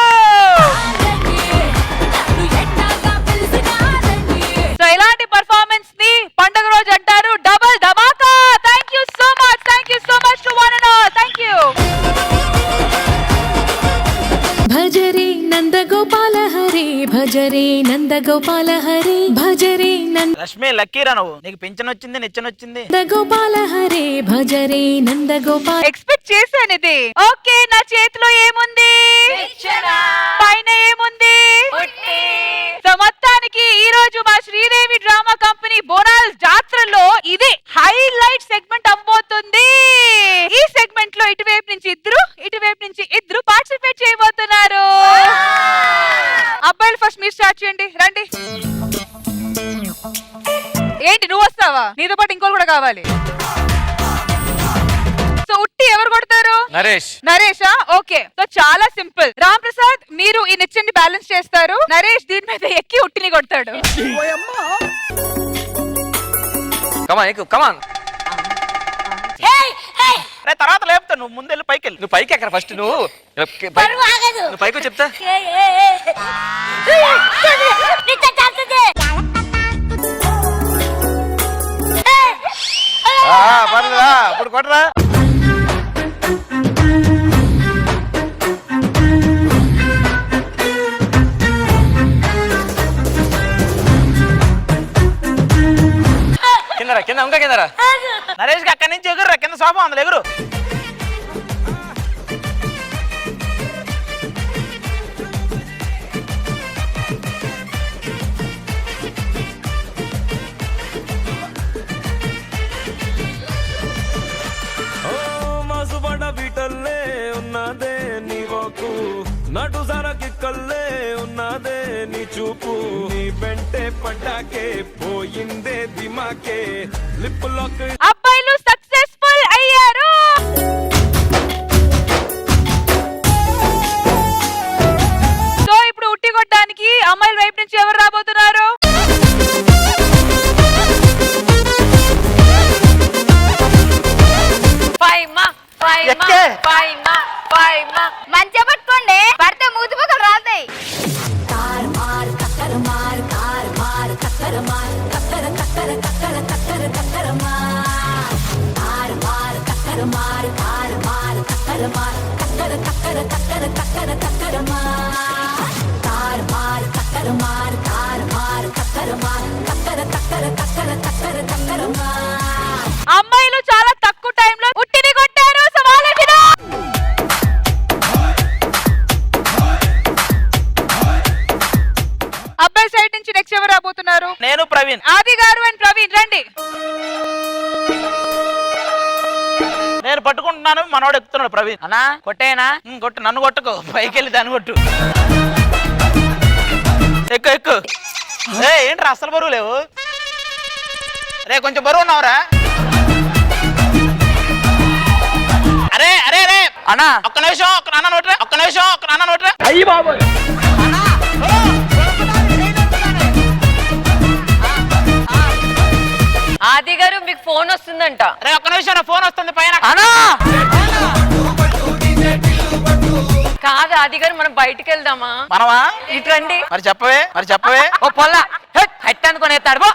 So ఇలాంటి పర్ఫార్మెన్స్ ని పండుగ రోజు అంటారు డబుల్ ధమాకా. Thank you so much, thank you so much to one and all. Thank you. భజరే నంద గోపాల హరి, భజరే నంద గోపాల హరి, భజరే నంద రష్మి లక్కీరా నువ్వు. నీకు పింఛన్ వచ్చింది, నిచ్చెన వచ్చింది. గోపాల హరి, భజరే నంద గోపాల. ఎక్స్పెక్ట్ చేశాను ఇది. ఓకే, నా చేతిలో ఏముంది? పైన ఏముంది? సో మొత్తానికి ఈ రోజు మా శ్రీదేవి డ్రామా కంపెనీ బోనాల్ జాతరలో ఇది హైలైట్ సెగ్మెంట్ అవ్వబోతుంది. ఈ సెగ్మెంట్ లో ఇటువైపు నుంచి ఇద్దరు, ఇటువైపు నుంచి ఇద్దరు పార్టిసిపేట్ చేయబోతున్నారు. అబ్బాయిలు ఫస్ట్ మీరు స్టార్ట్ చేయండి. రండి. ఏంటి నువ్వు వస్తావా? నీతో పాటు ఇంకోరు కూడా కావాలి. సో ఉట్టి ఎవరు కొడతారు? నరేష్. నరేషా? ఓకే. సో చాలా సింపుల్. రామ్ ప్రసాద్ మీరు ఈ నిచ్చెని బ్యాలెన్స్ చేస్తారు. నరేష్ దీని మీద ఎక్కి ఉట్టిని కొడతాడు. కమాన్ ఎక్కు, కమాన్. తర్వాత లేపుతా, నువ్వు ముందెళ్ళి పైకి వెళ్ళి. నువ్వు పైకి ఎక్కడ ఫస్ట్? నువ్వు పైకి చెప్తా. పర్లేదా ఇప్పుడు కొట్టరా. కిందరా, కింద ఇంకా కిందరా. నరేష్ అక్కడి నుంచి ఎగురురా, కింద సోఫా అందులో ఎగురు. మాసుబడ బీటల్లే ఉన్నదే నీ వాకు, నటు సరకి కల్లే ఉన్నదే నీ చూపు, నీ వెంటే పడ్డాకే పోయిందే దిమాకే లిప్ లాక్. అబ్బాయిలు సక్సెస్ఫుల్ అయ్యారు. సో ఇప్పుడు ఉట్టి కొట్టడానికి అమ్మాయిల వైపు నుంచి ఎవరు రాబోతున్నారు? మంచిగా పట్టుకోండి, పడితే మూతి పక్కలు రాతాయి. అమ్మాయిలు చాలా తక్కువ టైంలో ఉట్టిని కొట్టారు. అబ్బాయి సైడ్ నుంచి నెక్స్ట్ ఎవరు రాబోతున్నారు? నేను ప్రవీణ్. ఆది గారు అండ్ ప్రవీణ్ రండి. నేను పట్టుకుంటున్నాను, మనోడు ఎక్కుతున్నాడు. ప్రవీణ్ అన్నా కొట్టేనా? కొట్టు, నన్ను కొట్టుకో, పైకి వెళ్ళి దాన్ని కొట్టు. ఎక్కు ఎక్కు. ఏంట్రా అసలు బరువు లేవు? రే కొంచెం బరువు ఉన్నావురా. అరే అరే రే అన్నా ఒక్క నిమిషం, ఒక్క నాన్న నోట్రా, ఒక్క నిమిషం, ఒక్క నాన్న నోట్రా. అయ్యి బాబు ఆది గారు మీకు ఫోన్ వస్తుందంట. రే ఒక్క నిమిషం, నా ఫోన్ వస్తుంది పైన. కాదు అది గారు మనం బయటికి వెళ్దామా? మనమా? ఇట్రండి. మరి చెప్పవే ఓ పొల్ల హెట్ అనుకుని ఎత్తాడు.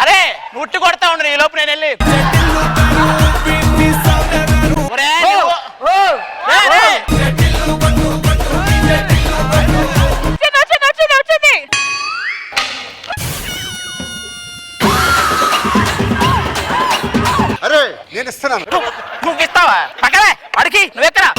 అరే నువ్వు ఉట్టి కొడతా ఉండు, ఈ లోపు నేను వెళ్ళి అరే నేను ఇస్తున్నాను. నువ్వు ఇస్తావా? పక్కనే అడిగి నువ్వెక్కడా?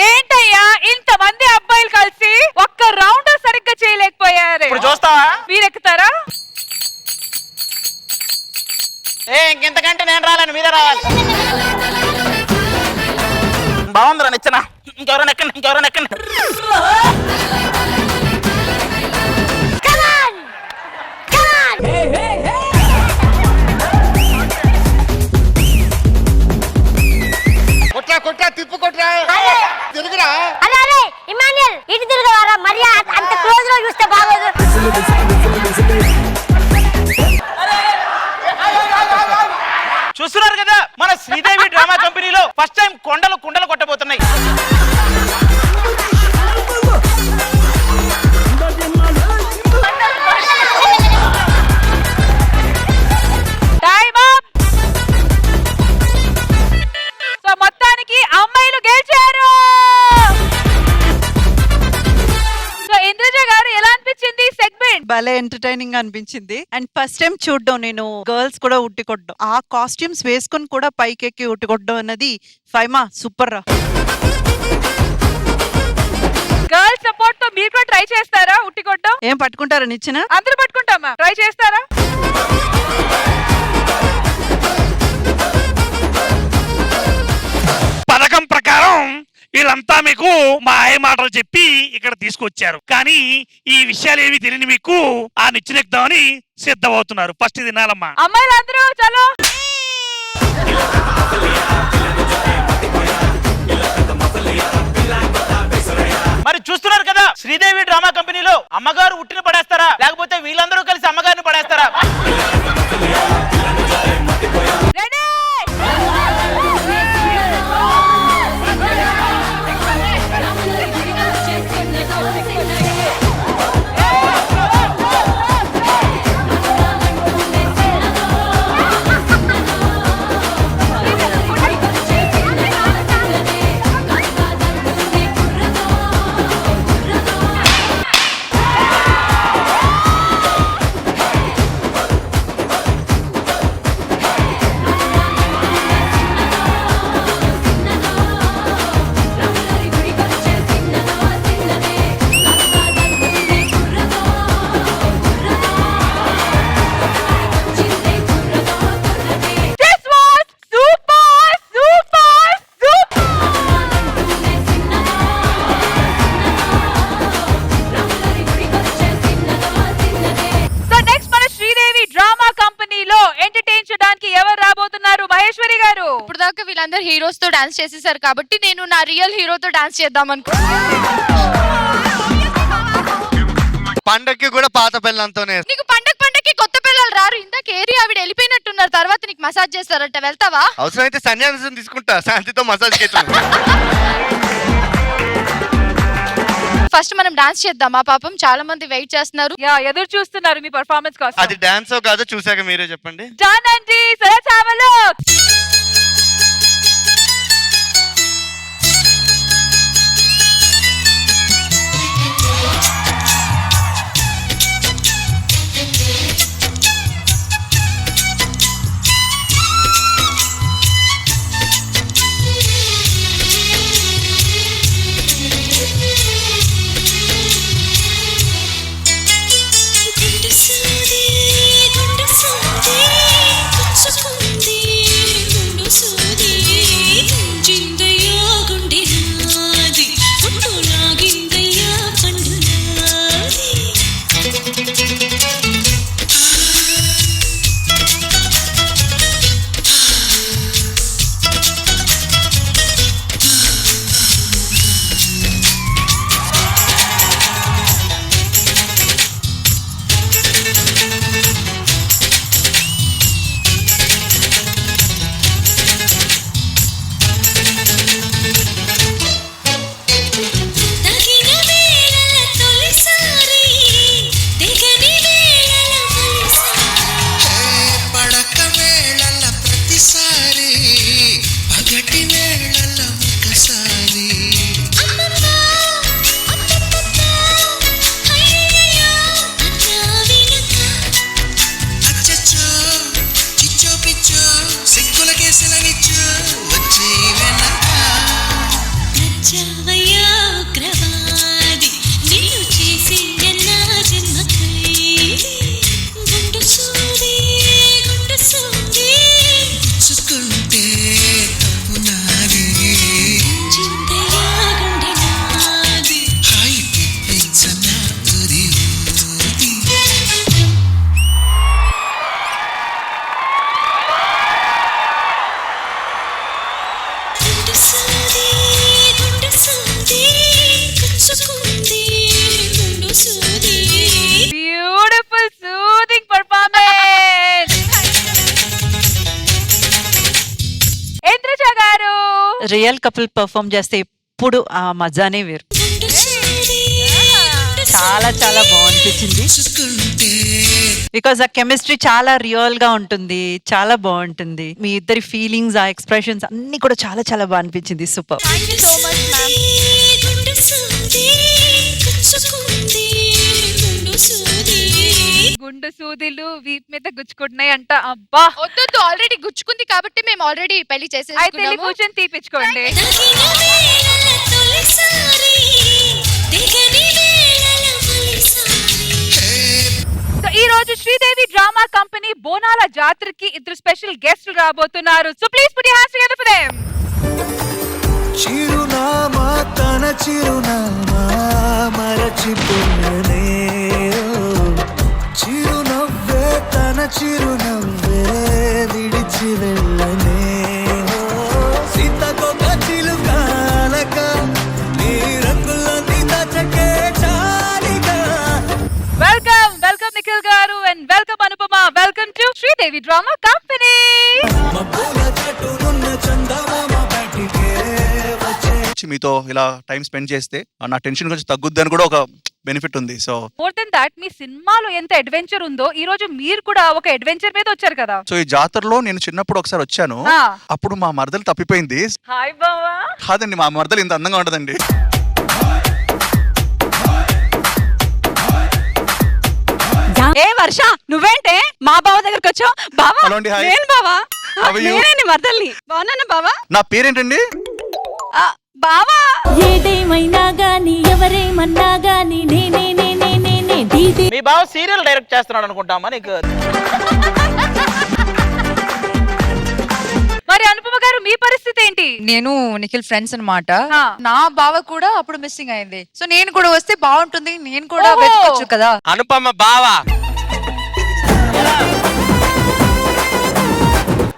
ఏంటయ్యా ఇంతమంది అబ్బాయిలు కలిసి ఒక్క రౌండ్ సరిగ్గా చేయలేకపోయారు. ఇప్పుడు చూస్తావా? మీరు ఎక్కుతారా? ఇంకెంతకంటే నేను రాలేను, మీరే రావాలి. బాగుందిరా నిచ్చిన. ఇంకెవరైనా ఎక్కండి. కొట్రా తిప్పు కొట్రా తిరుగురా. అరే ఇమాన్యుయల్ ఇటు తిరగవారా? మరి అంత క్లోజ్ లో చూస్తే బాగోదు. చూస్తున్నారు కదా మన శ్రీదేవి డ్రామా కంపెనీలో ఫస్ట్ టైం కుండలు కొట్టబోతున్నాయి. సో మొత్తానికి అమ్మాయిలు గెలిచారు. సో ఇంద్రజ గారు ఎలా అనిపించింది సెగ్మెంట్? భలే ఎంటర్టైనింగ్ అనిపించింది. అండ్ ఫస్ట్ టైం చూడడం నేను గర్ల్స్ కూడా ఉట్టికొట్టడం, ఆ కాస్ట్యూమ్స్ వేసుకొని కూడా పైకెక్కి ఉట్టికొట్టడం అన్నది ఫైమా సూపర్ రా. గర్ల్స్ సపోర్ట్ తో మీరు కూడా ట్రై చేస్తారా ఉట్టికొట్టడం? ఏం పట్టుకుంటారా నిచ్చిన? అందరూ పట్టుకుంటామా? ట్రై చేస్తారా? పథకం ప్రకారం వీళ్ళంతా మీకు మాయ మాటలు చెప్పి ఇక్కడ తీసుకొచ్చారు, కానీ ఈ విషయాలు ఏవి తెలియని మీకు ఆ నిచ్చినెక్దామని సిద్ధమవుతున్నారు. ఫస్ట్ ఇది తినాలమ్మా. అమ్మాయిలందరూ చలో. మరి చూస్తున్నారు కదా శ్రీదేవి డ్రామా కంపెనీలో అమ్మగారు ఉట్టిని పడేస్తారా లేకపోతే వీళ్ళందరూ కలిసి అమ్మగారిని పడేస్తారా? వీళ్ళందరూ హీరోస్ తో డాన్స్ చేసేసారు కాబట్టి నేను నా రియల్ హీరోతో డాన్స్ చేద్దాం పండక్కి కూడా పాత పిల్లలతోనే. నీకు పండక్కి కొత్త పిల్లలు రారు. ఇందాక ఏరి ఆవిడ వెళ్ళిపోయినట్టున్నారు. తర్వాత నీకు మసాజ్ చేస్తారట, వెళ్తావా? అవసరమైతే సన్యాసం తీసుకుంటా, శాంతితో మసాజ్ ఫస్ట్ మనం డాన్స్ చేద్దామా? పాపం చాలా మంది వెయిట్ చేస్తున్నారు, ఎదురు చూస్తున్నారు మీ పర్ఫార్మెన్స్ కోసం. అది డాన్స్ కాదో చూసాక మీరే చెప్పండి. జానండి సరసావలో గుండె సూది గుండె సూది నువ్వయ్యా ఉగ్రవాది నిన్ను చేసి ఎన్నా జన్మకై గుండు సూది గుచ్చుకుంటే తప్పు నాది చింతయ్యా గుండె నాది హాయి తెప్పించనా తుది ఊది బ్యూటిఫుల్ సూదింగ్ పర్ఫార్మెన్స్. ఇంద్రజ గారు రియల్ కపుల్ పర్ఫామ్ చేస్తే ఎప్పుడు ఆ మజానే వేరు. చాలా చాలా బాగుంటుంది. బికాజ్ ఆ కెమిస్ట్రీ చాలా రియల్ గా ఉంటుంది, చాలా బాగుంటుంది. మీ ఇద్దరి ఫీలింగ్స్, ఆ ఎక్స్ప్రెషన్స్ అన్ని కూడా చాలా చాలా బాగా అనిపించింది. సూపర్. గుండు సూదిలు వీప్ మీద గుచ్చుకుంటున్నాయి అంట. అబ్బా వద్దు, ఆల్రెడీ గుచ్చుకుంది కాబట్టి మేము ఆల్రెడీ పెళ్లి అయితే చేసేసుకున్నాము. కూర్చొని తీపిచ్చుకోండి. సో ఈ రోజు శ్రీదేవి డ్రామా కంపెనీ బోనాల జాతరకి ఇద్దరు స్పెషల్ గెస్ట్లు రాబోతున్నారు. So please put your hands together for them. చిరునామా తన చిరునామా మరచిపోనే చిరునవ్వే తన చిరునవ్వే విడిచి వెళ్ళనే సీతకొక చిలుకాలక నీ రంగులన్నీ దచకే చాలిగా. వెల్కమ్ వెల్కమ్ నిఖిల్ గారు and welcome Anupama. Welcome to Sridevi drama company. మబ్బుల చటునున్న చందమామ బయటికే వచ్చే మీతో ఇలా టైం స్పెండ్ చేస్తే నా టెన్షన్ కొంచెం తగ్గుద్ది అని కూడా ఒక బెనిఫిట్ ఉంది. సో మోర్ దెన్ దాట్, మీ సినిమాలో ఎంత అడ్వెంచర్ ఉందో ఈ రోజు మీరు కూడా ఒక అడ్వెంచర్ మీద వచ్చారు కదా. సో ఈ జాతరలో నేను చిన్నప్పుడు ఒకసారి వచ్చాను. ఆ. అప్పుడు మా మరదలు తప్పిపోయింది. హాయ్ బావా. కాదండి, మా మరదలు ఇంత అందంగా ఉంటదండి. ఏ వర్ష, నువ్వేంటే మా బావ దగ్గరకు వచ్చావు? బావా హలో అండి, హాయ్. నేను బావా. How are you? నేనే మర్దల్ని. బాగున్నాను బావా. నా పేరేంటండి? బావా ఏదేమైనా గాని ఎవరేమన్నా గాని నేనే నేనే నేనే దీది. మీ బావ సీరియల్ డైరెక్ట్ చేస్తున్నాడు అనుకుంటామా నీకు? మరి అనుపమ గారు మీ పరిస్థితి ఏంటి? నేను నిఖిల్ ఫ్రెండ్స్ అన్నమాట. నా బావ కూడా అప్పుడు మిస్సింగ్ అయింది. సో నేను కూడా వస్తే బాగుంటుంది, నేను కూడా ఓహో. వెతకొచ్చు కదా. అనుపమ బావా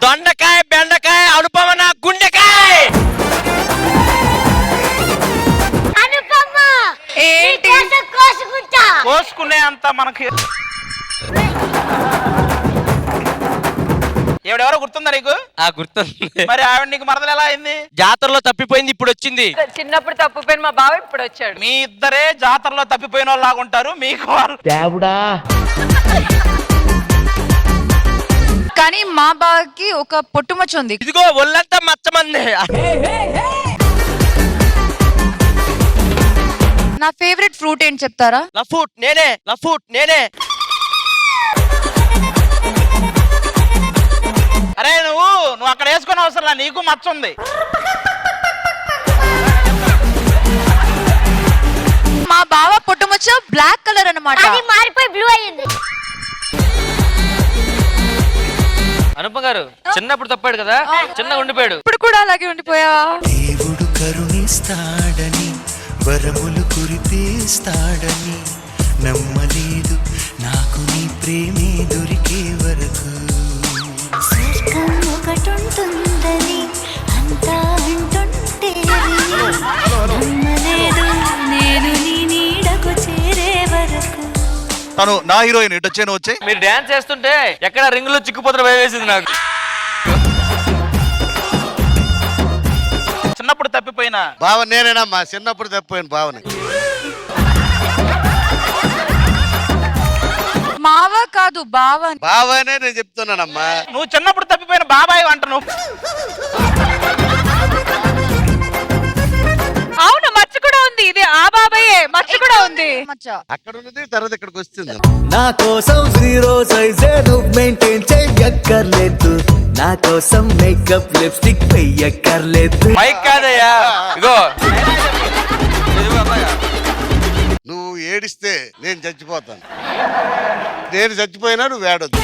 దొండకాయ బెండకాయ అనుపమ నా గుండెకాయ. ఏంటి కోసుకునే అంత మనకి ఎవడెవరో గుర్తుందా నీకు? గుర్తుంది. మరి ఆవిడ నీకు మరదలు ఎలా అయింది? జాతరలో తప్పిపోయింది, ఇప్పుడు వచ్చింది. చిన్నప్పుడు తప్పిపోయిన మా బావ ఇప్పుడు వచ్చాడు. మీ ఇద్దరే జాతరలో తప్పిపోయిన వాళ్ళు లాగుంటారు. మీకు వాళ్ళు దేవుడా. కానీ మా బావకి ఒక పొట్టుమచ్చ ఉంది. ఇదిగో ఒళ్ళంతా మచ్చమంది. నా ఫేవరెట్ ఫ్రూట్ ఏంటి చెప్తారా? లఫూట్ నేనే, లఫూట్ నేనే. అరే నువ్వు అక్కడ వేసుకునే అవసరం, నీకు మచ్చ ఉంది. మా బావ పొట్టుమచ్చ బ్లాక్ కలర్ అన్నమాట. మారిపోయి బ్లూ అయ్యింది. అనుపమ గారు చిన్నప్పుడు తప్పాడు కదా, చిన్నగా ఉండిపోయాడు. ఇప్పుడు కూడా అలాగే ఉండిపోయా. దేవుడు కరుణిస్తాడని వరములు కురిపిస్తాడని నమ్మలేదు నాకు నీ ప్రేమే దొరికే వరకు. స్వర్గం ఒకటుంటుందని అంతా అంటుంటే నమ్మలేదు నేను నీ నీడకు చేరే వరకు. తను నా హీరోయిన్. ఇటు వచ్చాను వచ్చే మీరు డాన్స్ చేస్తుంటే ఎక్కడ రింగులో చిక్కుపోతున్న భయం వేసింది నాకు. చిన్నప్పుడు తప్పిపోయిన బావ నేనేనమ్మా, చిన్నప్పుడు తప్పిపోయిన బావని. మావా కాదు బావ. బావనే నేను చెప్తున్నానమ్మా. నువ్వు చిన్నప్పుడు తప్పిపోయిన బాబాయ్ అంట నువ్వు. అవును, మచ్చ కూడా ఉంది. ఇది ఆ బాబాయే, మచ్చ కూడా ఉంది. అక్కడ ఉన్నది తర్వాత ఇక్కడికి వస్తుంది. నా కోసం జీరో సైజే నువ్వు మెయింటైన్ చెయ్యక్కర్లేదు, నా కోసం మేకప్ లిప్స్టిక్ వెయ్యక్కర్లేదు. మైక్ కాదయ్యా, ఇగో ఏడిస్తే నేను చచ్చిపోతాను. నేను చచ్చిపోయినా నువ్వు ఏడొద్దు.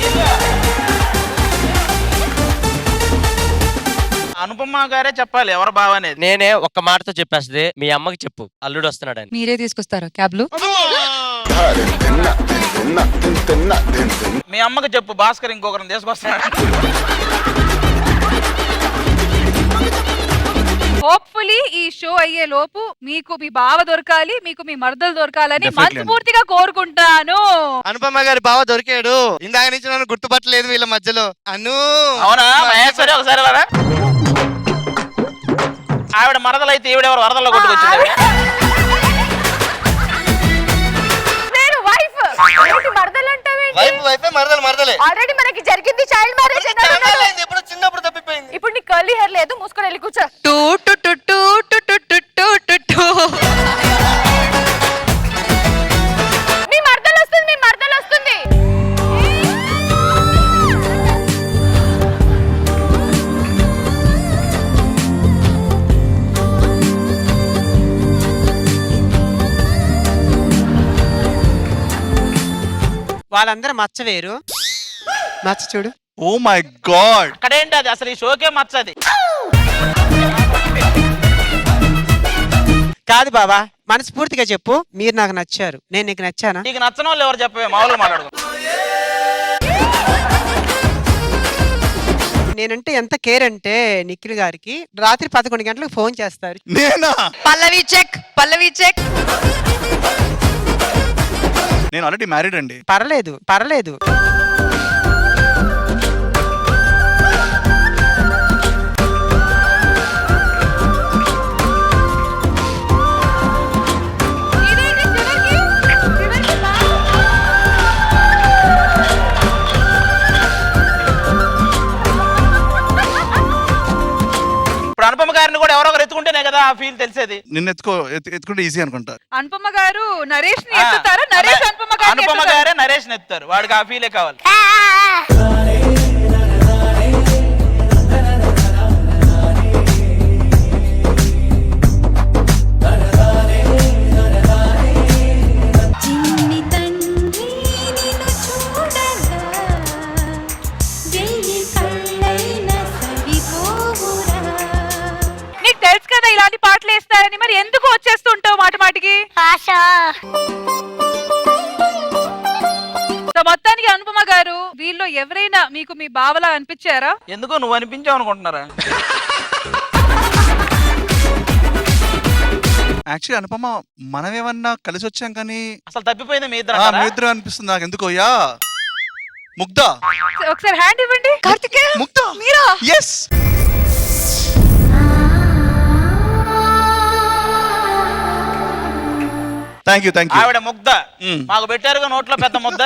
అనుపమ గారే చెప్పాలి ఎవరు బావ అనేది. నేనే ఒక్క మాటతో చెప్పేస్తుంది, మీ అమ్మకి చెప్పు అల్లుడు వస్తున్నాడని. మీరే తీసుకొస్తారా క్యాబ్లు? మీ అమ్మకి చెప్పు భాస్కర్ ఇంకొకరిని తీసుకొస్తున్నాడు. హోప్ఫుల్లీ ఈ షో అయ్యే లోపు మీకు మీ బావ దొరకాలి, మీకు మీ మరదలు దొరకాలని Definitely. మనస్ఫూర్తిగా కోరుకుంటాను. అనుపమ గారి బావ దొరికాడు. ఇందాక నుంచి నన్ను గుర్తుపట్టలేదు వీళ్ళ మధ్యలో. అవునా మహేశ్వరి ఒకసారి వారా? ఆవిడ మరదలైతే ఈవిడెవరు వరదల్లో కొట్టుకొచ్చింది. నేను వైఫ్ మరదలు వైఫ్ మరదలే. ఆల్రెడీ మనకి జరిగింది చైల్డ్ మ్యారేజ్. ఎప్పుడు చిన్నప్పుడు తప్పిపోయింది. ఇప్పుడు నీకు కర్లీ హెయిర్ లేదు, మూసుకొని వెళ్ళి కూర్చో. టూ టు టు టు టు టు టు టు టు టు. మీ మరదలు వస్తుంది, మీ మరదలు వస్తుంది. వాళ్ళందరూ మచ్చ వేరు, మచ్చ చూడు. Oh my God. అక్కడేంటి అది అసలు ఈ షోకే మచ్చది. కాదు బాబా, మనస్ఫూర్తిగా చెప్పు, మీరు నాకు నచ్చారు, నేను నీకు నచ్చానా? నీకు నచ్చని వాళ్ళు ఎవరు చెప్పవే, మామూలుగా మాట్లాడుకో. నేనంటే ఎంత కేర్ అంటే నిఖిల్ గారికి రాత్రి 11 గంటలకు ఫోన్ చేస్తారు. నేనా? పల్లవి చెక్, పల్లవి చెక్. నేను ఆల్రెడీ మ్యారీడ్ అండి. పర్లేదు పర్లేదు. ఇప్పుడు అనుపమ గారిని కూడా ఎవరో ఒకరు ఎత్తుకుంటేనే కదా ఆ ఫీల్ తెలిసేది. నిన్ను ఎత్తుకుంటే ఈజీ అనుకుంటా. అనుపమ గారు నరేష్ ని ఎత్తుతారా? నరేష్ అనుపమ గారే నరేష్ ఎత్తుతారు, వాడికి ఆ ఫీలే కావాలి. చిన్ని తండ్రి నిన్ను చూడగా వెయ్యి కళ్ళైన సరిపోవురా. నీకు తెలుసు కదా ఇలాంటి పాటలు వేస్తారని, మరి ఎందుకు వచ్చేస్తుంటావు మాట మాటికి? సో మొత్తానికి అనుపమ గారు, వీళ్ళు ఎవరైనా మీకు మీ బావలా అనిపించారా? ఎందుకు నువ్వు అనిపించావు అనుకుంటున్నారా? యాక్చువల్లీ అనుపమ మనం ఏమన్నా కలిసి వచ్చాం కానీ అసలు తప్పిపోయింది మీ మీ ఇద్దరు. ఇద్దరు అనిపిస్తుంది నాకు ఎందుకో. యా ముగ్ధ, ఒకసారి హ్యాండ్ ఇవ్వండి. కార్తికేయ, ముగ్ధ మీరా? ఎస్. Thank you. ఆవిడ ముగ్ధ, మాకు పెట్టారుగా నోట్లో పెద్ద ముద్ద.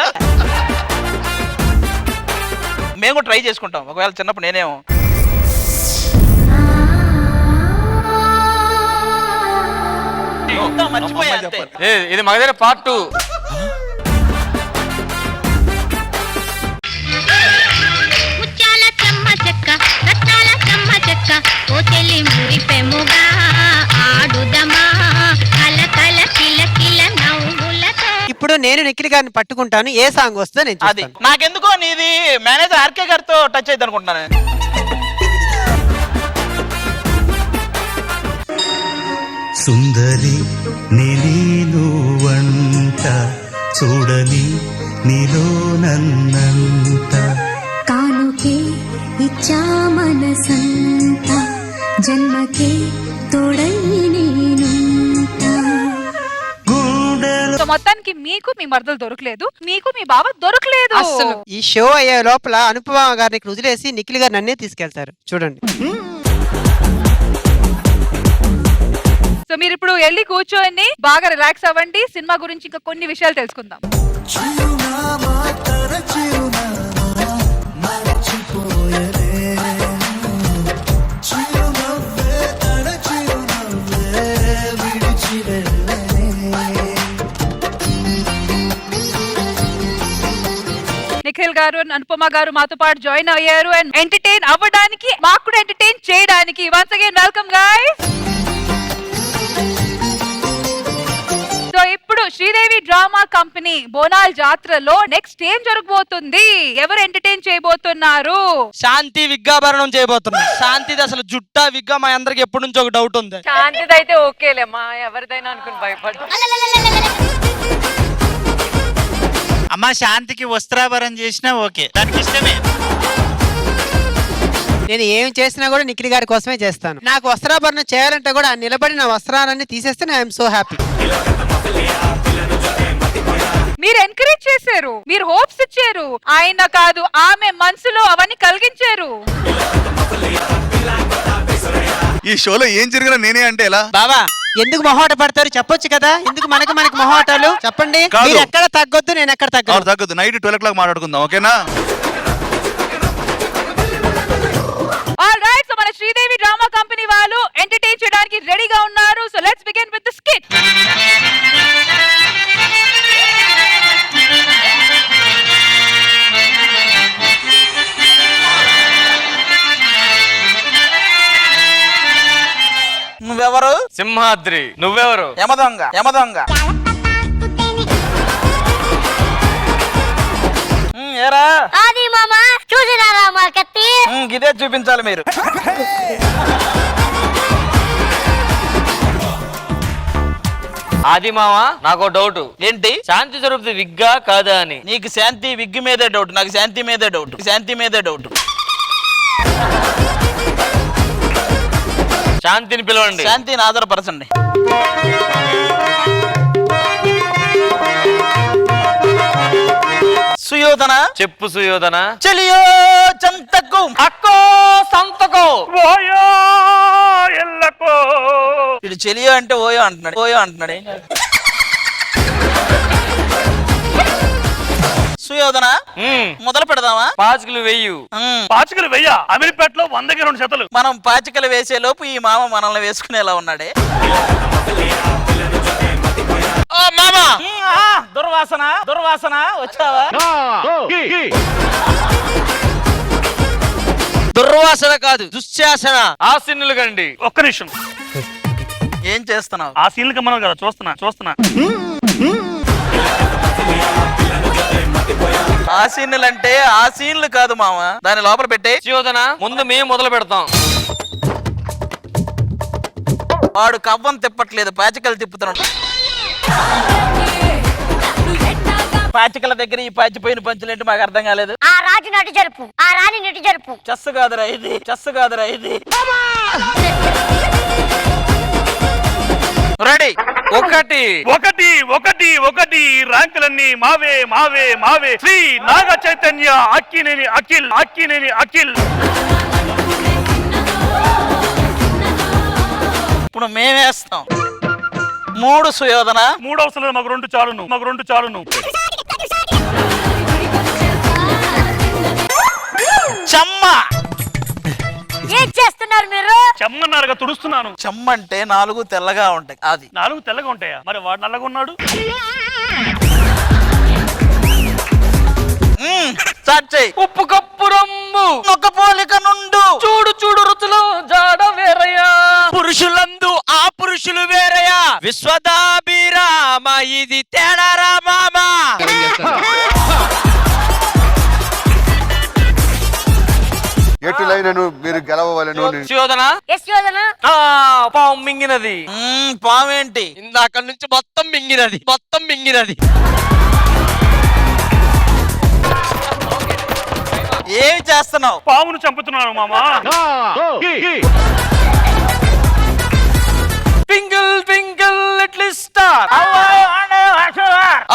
మేము ట్రై చేసుకుంటాం ఒకవేళ చిన్నప్పుడు నేనేమో. మర్చిపోయా అంతే. ఇది మా దగ్గర పార్ట్ 2. ముత్యాల చెమ్మ చెక్క రత్నాల చెమ్మ చెక్క ఓ చెల్లి మురిపెముగా ఆడుదమా కల కల కిల కిల నవ్వులతో. ఇప్పుడు నేను నిఖిల్ గారిని పట్టుకుంటాను, ఏ సాంగ్ వస్తుందో నేను అది చూస్తాను. నాకెందుకో నీది మేనేజర్ ఆర్కే గారితో టచ్ అయితే అనుకుంటున్నాను. సుందరి నేను వంట చూడని నీలో నన్నంత కానుకే ఇచ్చా మనసంత జన్మకే తోడై నేనుంటా. సో మొత్తానికి మీకు మీ మరదలు దొరకలేదు, మీకు మీ బావ దొరకలేదు. అస్సలు. ఈ షో అయ్యే లోపల అనుపమ గారిని వదిలేసి నిఖిల్ గారు నన్నే తీసుకెళ్తారు. చూడండి. సో మీరు ఇప్పుడు వెళ్ళి కూర్చోండి, బాగా రిలాక్స్ అవ్వండి, సినిమా గురించి ఇంకా కొన్ని విషయాలు తెలుసుకుందాం. నిఖిల్ గారు, అనుపమ గారు మాతో పాటు జాయిన్ అయ్యారు అండ్ ఎంటర్టైన్ అవ్వడానికి, మాకు కూడా ఎంటర్టైన్ చేయడానికి. Once again welcome guys. So ఇప్పుడు శ్రీదేవి డ్రామా కంపెనీ బోనాల్ జాత్రలో నెక్స్ట్ ఏం జరగబోతుంది? ఎవరు ఎంటర్టైన్ చేయబోతున్నారు? శాంతి విగ్గాభరణం చేయబోతున్నా. శాంతిది అసలు జుట్టా విగ్గా మా అందరికి ఎప్పటి నుంచి ఒక డౌట్ ఉంది. శాంతిదైతే ఓకేలేమ్మా, ఎవరిదైనా అనుకుని భయపడ్డా. అమ్మ శాంతికి వస్త్రాభరణం చేసినా ఓకే, దానికి ఇష్టమే. నేను ఏం చేసినా కూడా నిఖిల్ గారి కోసమే చేస్తాను. నాకు వస్త్రాభరణం చేయాలంటే కూడా నిలబడి నా వస్త్రాలన్నీ తీసేస్తే ఐఎమ్ సో హ్యాపీ. మీరు ఎంకరేజ్ చేశారు, మీరు హోప్స్ ఇచ్చారు, ఆయన కాదు ఆమె మనసులో అవన్నీ కలిగించారు. ఈ షోలో ఏం జరిగినా నేనే అంటే ఎలా? బాబా ఎందుకు మొహాట పడతారు చెప్పొచ్చు కదా, ఎందుకు మనకి మొహాటాలు చెప్పండి. కాదు. మీరు ఎక్కడ తగ్గొద్దు, నేను ఎక్కడ తగ్గదు. నైట్ 12 o'clock మాట్లాడుకుందాం, ఓకేనా? ఆల్రైట్, సో మన శ్రీదేవి డ్రామా కంపెనీ వాళ్ళు ఎంటర్టైన్ చేయడానికి రెడీగా ఉన్నారు. So let's begin with the skit. నువ్వెవరు? సింహాద్రి. నువ్వెవరు? యమదొంగ. ఏరా ఆది మామ చూసినారా మా కత్తి? ఇదే చూపించాలి మీరు. ఆది మామ నాకు డౌట్. ఏంటి? శాంతి జరుగుతుంది విగ్గా కాదా అని. నీకు శాంతి విగ్గి మీదే డౌట్, నాకు శాంతి మీదే డౌట్. శాంతిని పిలవండి. శాంతిని ఆధారపరచండి. సుయోధన. చెప్పు సుయోధన. చెలియో చంతకు అక్కో సంతకో ఓయో ఎల్లకో. ఇడు చెలియో అంటే ఓయో అంటున్నాడు. సుయోధన మొదలు పెడదామా? పాచికలు వెయ్యు. పాచికలు వెయ్య. అమీర్పేటలో 100కి 2 జతలు. మనం పాచికలు వేసే లోపు ఈ మామ మనల్ని వేసుకునేలా ఉన్నాడే. మామా దుర్వాసన వచ్చావా? దుర్వాసన కాదు, దుశ్శాసన. ఆ సిన్నులు కండి. ఒక్క నిమిషం. ఏం చేస్తున్నావు? ఆ సీన్లకి మనం కదా చూస్తున్నా. ఆ సీన్లు అంటే ఆ సీన్లు కాదు మామ, దాని లోపల పెట్టే. సుయోధన ముందు మేము మొదలు పెడతాం. వాడు కవ్వం తిప్పట్లేదు, పాచికలు తిప్పుతున్నాడు. పాచికల దగ్గర ఈ పాచిపోయిన పంచులేంటి మాకు అర్థం కాలేదు. ఆ రాజు నటు జరుపు, ఆ రాణి నటు జరుపు. చెస్ కాదురా ఇది. రెడీ. ఒకటి ర్యాంకులన్నీ మావే. శ్రీ నాగ చైతన్య అక్కినేని అఖిల్. ఇప్పుడు మేమేస్తాం 3 సుయోధన. 3 అవసరం లేదు, మాకు 2 చాలును. చెమ్మ. ఏం చేస్తున్నారు మీరు? చెమ్మన్నారుగా తుడుస్తున్నాను. చెమ్మ అంటే 4 తెల్లగా ఉంటాయి. అది 4 తెల్లగా ఉంటాయా? మరి వాడు నల్లగా ఉన్నాడు. స్టార్ట్ చేయి. ఉప్పు కప్పు రమ్ము ఒక పోలిక నుండు చూడు రుచులు జాడ వేరయ్యా. పురుషులందు ఆ పురుషులు వేరయ్యా. విశ్వదాభిరామ ఇది తేడారా మామా. ఎటు లైనను మీరు గెలవవలను. సుయోధన. పాము మింగినది. పామేంటి? ఇందాక నుంచి మొత్తం మింగినది. ఏమి చేస్తున్నావు? పామును చంపుతున్నాను మామా. Twinkle little star.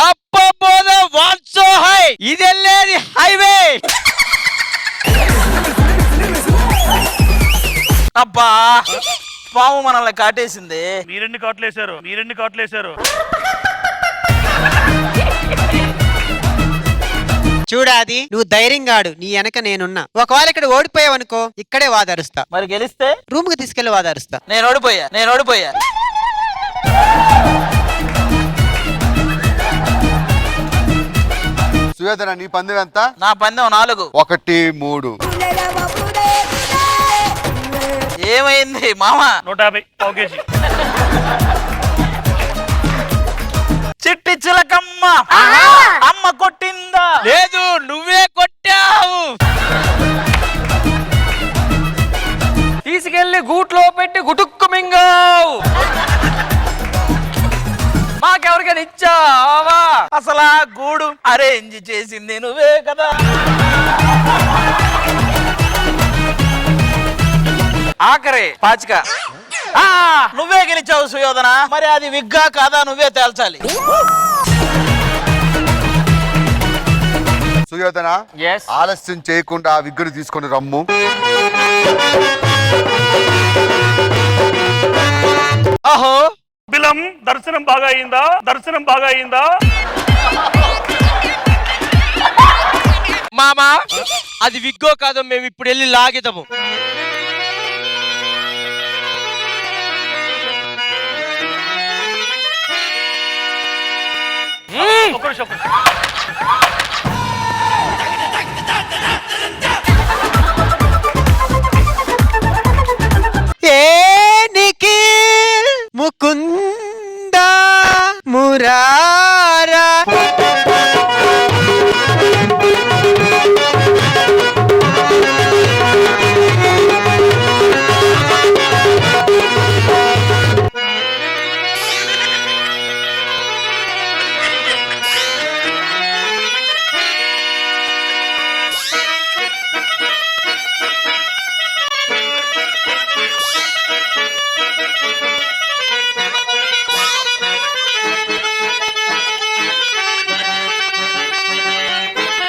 అప్ప బోధ వాట్ సో హై. ఇదెల్లేది హైవే. అబ్బా, పాము మనల్ని కాటేసింది. మీరెన్ని కాట్లేశారు. చూడాది, నువ్వు ధైర్యంగా ఆడు, నీ వెనక నేనున్నా. ఒకవేళ ఇక్కడ ఓడిపోయావనుకో ఇక్కడే వాదారుస్తా. మరి గెలిస్తే రూమ్ కి తీసుకెళ్లి వాదారుస్తా. నేను ఓడిపోయా. సుయోధన నీ పందెం ఎంత? నా పందెం 4. 1, 3. ఏమైంది మామా? 150 పావు కేజీ. చిట్టి మాకెవరికైనా ఇచ్చావా? అసలు ఆ గూడు అరేంజ్ చేసింది నువ్వే కదా. ఆఖరి పాచిక నువ్వే గెలిచావు సుయోధన. మరి అది విగ్గా కాదా నువ్వే తేల్చాలి. సుయోధన ఆలస్యం చేయకుండా ఆ విగ్గును తీసుకొని రమ్ము. అహో బిలం దర్శనం బాగా అయిందా? దర్శనం బాగా అయిందా? మామా అది విగ్గో కాదో మేము ఇప్పుడు వెళ్ళి లాగిదాము. నిఖిల్ ముకుంద మురారా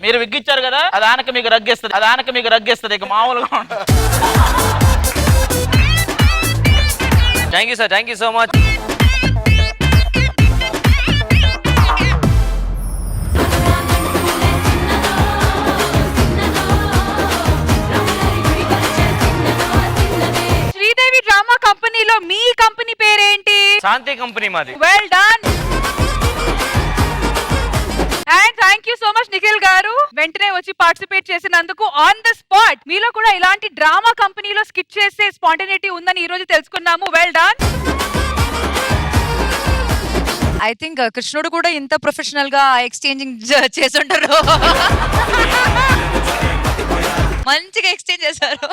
మీరు విగ్గిచ్చారు కదా, అది ఆనక మీకు రగ్గేస్తుంది. అది ఆనక మీకు రగ్గేస్తుంది. ఇక మామూలుగా ఉంటుంది. Thank you sir, thank you so much. Sridevi drama కంపెనీలో మీ కంపెనీ పేరేంటి? శాంతి కంపెనీ మాది. Well done. And thank you so much Nikhil గారు, వెంటనే వచ్చి పార్టిసిపేట్ చేసినందుకు. ఆన్ ద స్పాట్ మీలో కూడా ఇలాంటి డ్రామా కంపెనీలో స్కిట్ చేసే స్పాంటేనిటీ ఉందని ఈ రోజు తెలుసుకున్నాము. Well done. ఐ థింక్ కృష్ణుడు కూడా ఇంత ప్రొఫెషనల్ గా ఎక్స్చేంజింగ్ చేసుంటారు. మంచిగా ఎక్స్చేంజ్ చేశారు.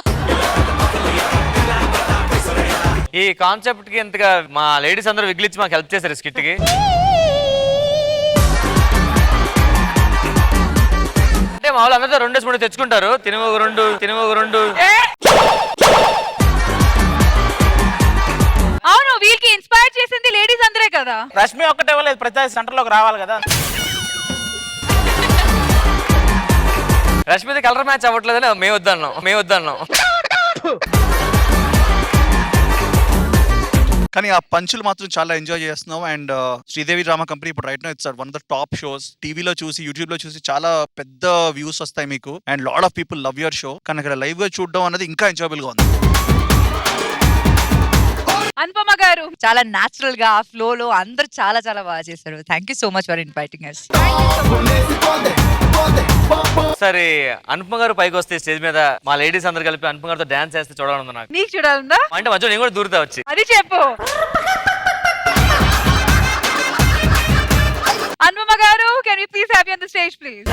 ఈ కాన్సెప్ట్ కి ఎంతగా మా లేడీస్ అందరూ విగ్లిచ్చి మాకు హెల్ప్ చేశారు స్కిట్ కి. అంటే మా వాళ్ళు అందరితో 2 తెచ్చుకుంటారు. తినమోగు 2. అవును, వీళ్ళకి ఇన్స్పైర్ చేసింది లేడీస్ అందరే కదా. రష్మి ఒక్కటే ఇవ్వలేదు, ప్రతి సెంటర్లోకి రావాలి కదా. రష్మిది కలర్ మ్యాచ్ అవ్వట్లేదని మేము వద్దన్నాం. కానీ ఆ పంచులు మాత్రం చాలా ఎంజాయ్ చేస్తున్నాం. అండ్ శ్రీదేవి డ్రామా కంపెనీ ఇప్పుడు right now it's one of the top shows. టీవీలో చూసి యూట్యూబ్ లో చూసి చాలా పెద్ద వ్యూస్ వస్తాయి మీకు. And lot of people love your show. కానీ అక్కడ లైవ్ గా చూడడం అనేది ఇంకా ఎంజాయబుల్ గా ఉంది. అనుపమ గారు చాలా న్యాచురల్ గా ఆ ఫ్లో లో అందరూ చాలా చాలా బాగా చేశారు. Thank you so much for inviting us. సరే అనుపమ గారు పైకి వస్తే స్టేజ్ మీద మా లేడీస్ అందరు కలిపి అనుపమ గారితో డాన్స్ చేస్తే చూడాలనుంది నాకు. నీకు చూడాలందా? అంటే మధ్య నేను కూడా దూరుతా వచ్చి. అది చెప్పు. అనుపమ గారు, can we please have you on the stage please?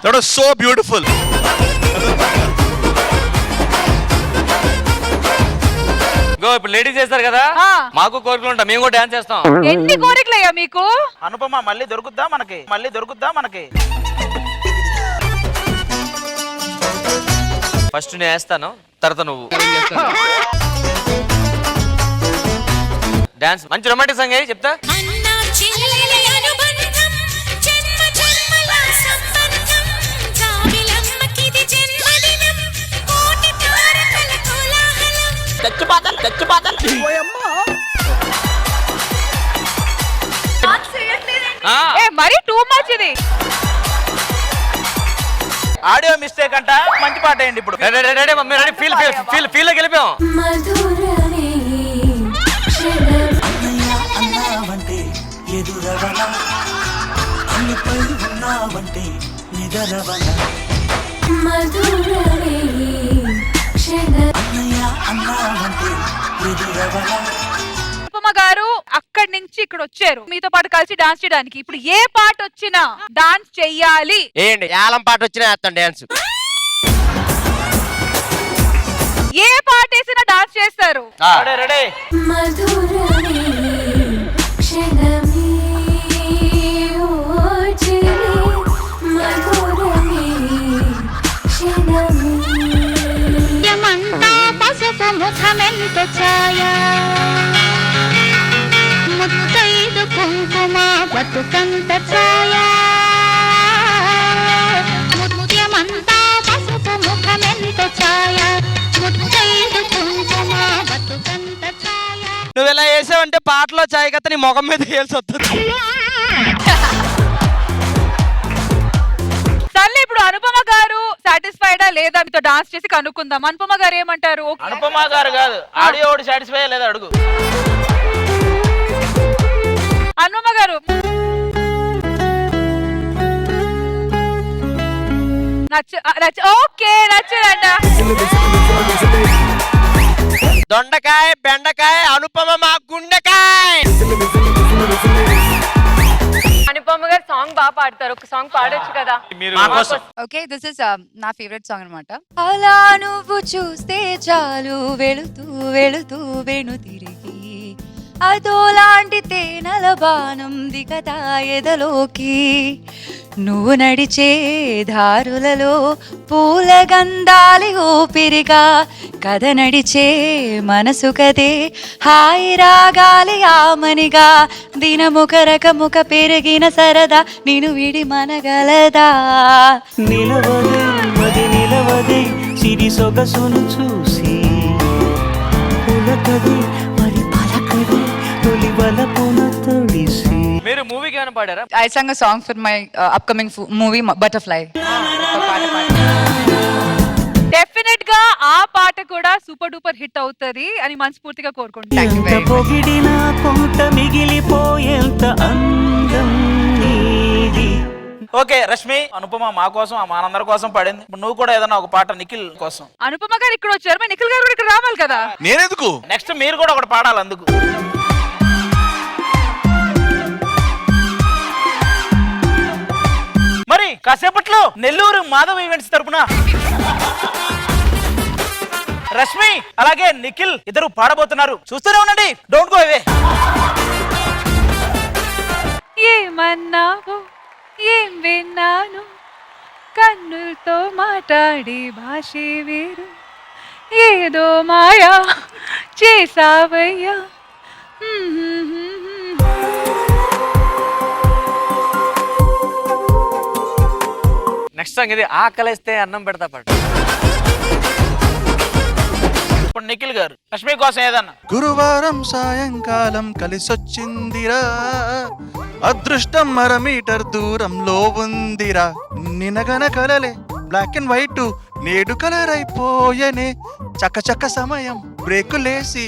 That was so beautiful. Go ఇప్పుడు లేడీస్ చేస్తారు కదా, మాకు కోరికలు ఉంటాయి, మేము కూడా డాన్స్ చేస్తాం. ఎన్ని కోరికలయ్యా మీకు? అనుపమ మళ్ళీ దొరుకుద్దా మనకి? ఫస్ట్ నేను వేస్తాను, తర్వాత నువ్వు డాన్స్. మంచి రొమాంటిక్ సాంగ్ చెప్తా. మరి టూ మచ్ ఇది. ఆడియో మిస్టేక్ అంట, మంచి పాట ఏంటి ఇప్పుడు? ఫీల్ గెలిపాం. అనుపమ గారు అక్కడి నుంచి ఇక్కడ వచ్చారు మీతో పాటు కలిసి డాన్స్ చేయడానికి. ఇప్పుడు ఏ పాట వచ్చినా డాన్స్ చెయ్యాలి. ఏంటి యాలం పాట వచ్చినా వేస్తాం డాన్స్. ఏ పాట వేసినా డాన్స్ చేస్తారు. రెడీ. పసుపు ముఖమెంత ఛాయ ముత్తైదు కుంకుమ బతుకంత ఛాయ ముత్యమంతా పసుపు ముఖమెంత ఛాయ ముత్తైదు కుంకుమ బతుకంత ఛాయ. నువ్వు ఇలా వేసావంటే పాటలో ఛాయ్ కథ నీ ముఖం మీద వేయాల్సి వస్తుంది. సర్లే ఇప్పుడు అనుపమ గారు సాటిస్ఫైడా లేదా మీతో డాన్స్ చేసి కనుక్కుందాం. అనుపమ గారు ఏమంటారు? అనుపమ గారు కాదు, ఆడియో ఒకటి సాటిస్ఫై లేదా అడుగు. అనుపమ గారు ఓకే నచ్చదంట. దొండకాయ బెండకాయ అనుపమ మా గుండెకాయ. అనుపమ గారు సాంగ్ బాగా పాడతారు, ఒక సాంగ్ పాడొచ్చు కదా? ఓకే దిస్ ఇస్ నా ఫేవరెట్ సాంగ్ అన్నమాట. అలా నువ్వు చూస్తే చాలు వెళుతూ వెళుతూ వెను తిరిగి అదోలాంటి తేనెల బాణం దిగదా ఎదలోకి నువ్వు నడిచే దారులలో పూల గంధాలి ఊపిరిగా కథ నడిచే మనసు కదే హాయి రాగాలి ఆమనిగా దినముక రకముక పెరిగిన సరదా నేను విడి మనగలదా. నిలవదే మది నిలవదే సిరి సొగసును చూసి పులకది మరి పలకది తొలి వలపున తొడిసి. మీరు మూవీకి ఏమైనా పాడారా? I sang a song for my upcoming movie Butterfly. Definite గా ఆ పాట కూడా సూపర్ డూపర్ హిట్ అవుతది అని మనస్ఫూర్తిగా కోరుకుంటున్నాను. పొగిడినా కొంత మిగిలిపోయేంత అందం నీది. ఓకే రష్మి, అనుపమ మా కోసం మనందరి కోసం పాడింది. ఇప్పుడు నువ్వు కూడా ఏదైనా ఒక పాట నిఖిల్ కోసం. అనుపమ గారు ఇక్కడ వచ్చారు, మరి నిఖిల్ గారు కూడా ఇక్కడ రావాలి కదా. నేనెందుకు? నెక్స్ట్ మీరు కూడా ఒకటి పాడాలి అందుకు. మరి కాసేపట్లో నెల్లూరు మాధవ్ ఈవెంట్స్ తరపున రష్మి అలాగే నిఖిల్ ఇద్దరు పాడబోతున్నారు. చూస్తూనే ఉండండి, డోంట్ గో అవే. ఏమన్నావు ఏం విన్నాను కన్నులతో మాట్లాడి భాషే వేరు ఏదో మాయా చేసావయ్యా. నెక్స్ట్ సాంగ్ ఇది ఆకలిస్తే అన్నం పెడతా పాట. ఇప్పుడు నిఖిల్ గారు రష్మి కోసం ఏదన్నా. గురువారం సాయంకాలం కలిసొచ్చిందిరా అదృష్టం మర మీటర్ దూరంలో ఉందిరా నినగన కలలే బ్లాక్ అండ్ వైట్ నేడు కలర్ అయిపోయనే చక్క సమయం బ్రేకులేసి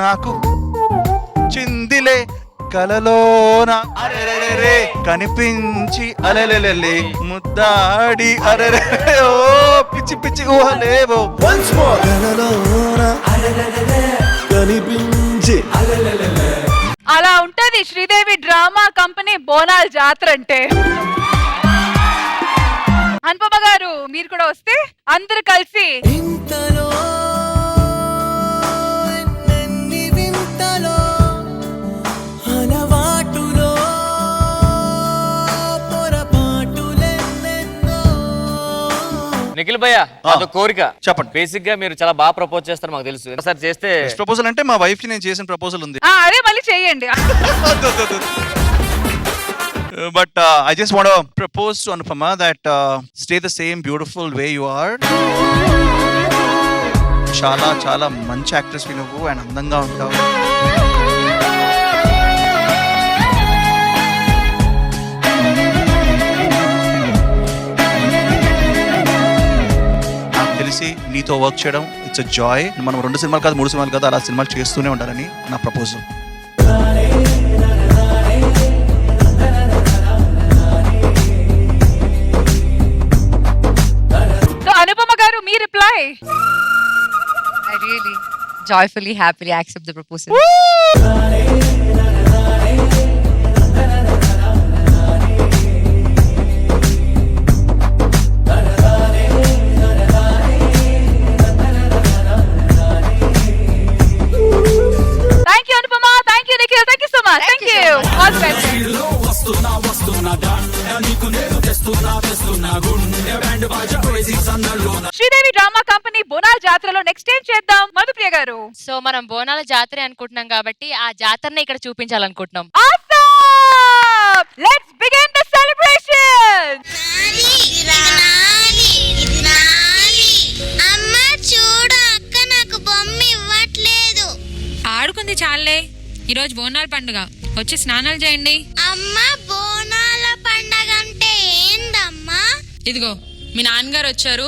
నాకు చిందిలే కలలోన అరెరెరే కనిపించి అలెలెలె ముద్దాడి అరెరే ఓ పిచ్చి పిచ్చి ఊహలేవో కలలోన అరెరెరెరే కనిపించి అలెలెలె. అలా ఉంటది శ్రీదేవి డ్రామా కంపెనీ బోనాల జాతర అంటే. అనుపమ గారు మీరు కూడా వస్తే అందరు కలిసి నిఖిల్ భయ్య అది కోరిక చెప్పండి. బేసిక్ గా మీరు చాలా బాగా ప్రపోజ్ చేస్తారు మాకు తెలుసు. ఒకసారి చేస్తే ప్రపోజల్ అంటే మా వైఫ్ కి నేను చేసిన ప్రపోజల్ ఉంది. అదే మళ్ళీ చెయ్యండి. But I just want to propose to Anupama that stay the same beautiful way you are. చాలా చాలా మంచి యాక్ట్రెస్ నువ్వు అండ్ అందంగా ఉంటావు. మీతో వర్క్ చేయడం ఇట్స్ అ జాయ్. మనం 2 సినిమాలు కాదు 3 సినిమాలు కాదు అలా సినిమాలు చేస్తూనే ఉండాలని నా ప్రపోజల్. అనుపమ గారు మీ reply? I really joyfully, happily accept the proposal. Thank you Anupama, thank you Nikhil, thank you so much. Thank you. All the best. Sridevi drama company బోనాల జాతరలో నెక్స్ట్ ఏం చేద్దాం మధుప్రియ గారు? సో మనం బోనాల జాతర అనుకుంటున్నాం కాబట్టి ఆ జాతరని ఇక్కడ చూపించాలనుకుంటున్నాం. Awesome! Let's begin the celebration. అమ్మ చూడు అక్క నాకు బొమ్మ ఇవ్వట్లేదు. ఆడుకుంది చాలే, ఈరోజు బోనాల పండుగ, వచ్చి స్నానాలు చేయండి. అమ్మ బోనాల పండగ అంటే ఏందమ్మా? ఇదిగో మీ నాన్నగారు వచ్చారు,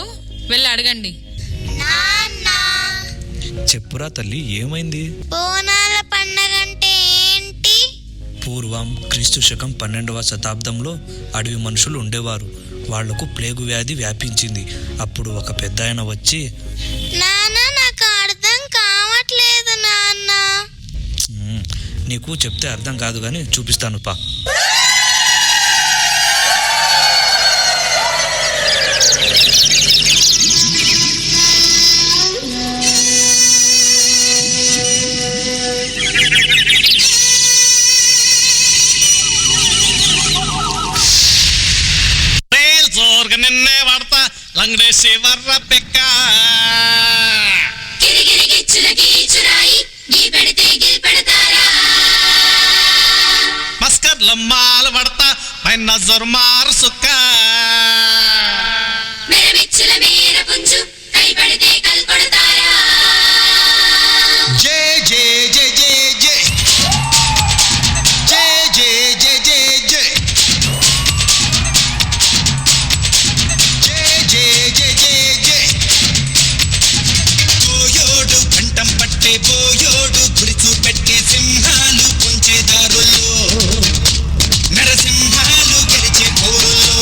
వెళ్ళి అడగండి. చెప్పురా తల్లి, ఏమైంది? బోనాల పండగ అంటే ఏంటి? పూర్వం క్రీస్తు శకం 12వ శతాబ్దంలో అడవి మనుషులు ఉండేవారు. వాళ్లకు ప్లేగు వ్యాధి వ్యాపించింది. అప్పుడు ఒక పెద్దాయన వచ్చి, నాన్న నాకు అర్థం కావట్లేదు నాన్న. నీకు చెప్తే అర్థం కాదు కానీ చూపిస్తాను పా. నిన్నే వాడతా లంగడేసి వర్ర పెక్క మస్కర్ల మాల పడతా పైన జొర్మారు సుక్క జే జే జే జే జే జే జే జే జే జే బోయోడు కంఠం పట్టే బోయోడు గుడిచు పెట్టే సింహాలు పొంచేదారుల్లో నరసింహాలు గెలిచే పోరుల్లో.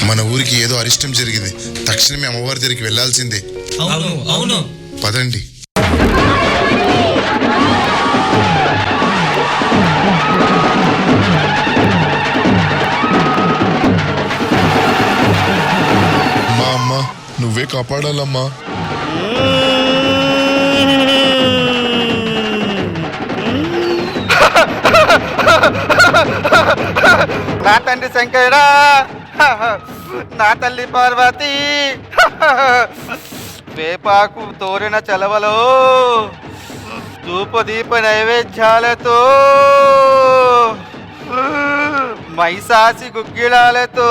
మన ఊరికి ఏదో అరిష్టం జరిగింది, తక్షణమే అమ్మవారి దగ్గరికి వెళ్ళాల్సిందే. అవును అవును, పదండి. అమ్మా అమ్మా, నువ్వే కాపాడాలమ్మా. నా తండ్రి శంకరుడా, నా తల్లి పార్వతి, వేపాకు తోరిన చలవలో ధూపదీప నైవేద్యాలతో మైసాసి గుగ్గిలాలతో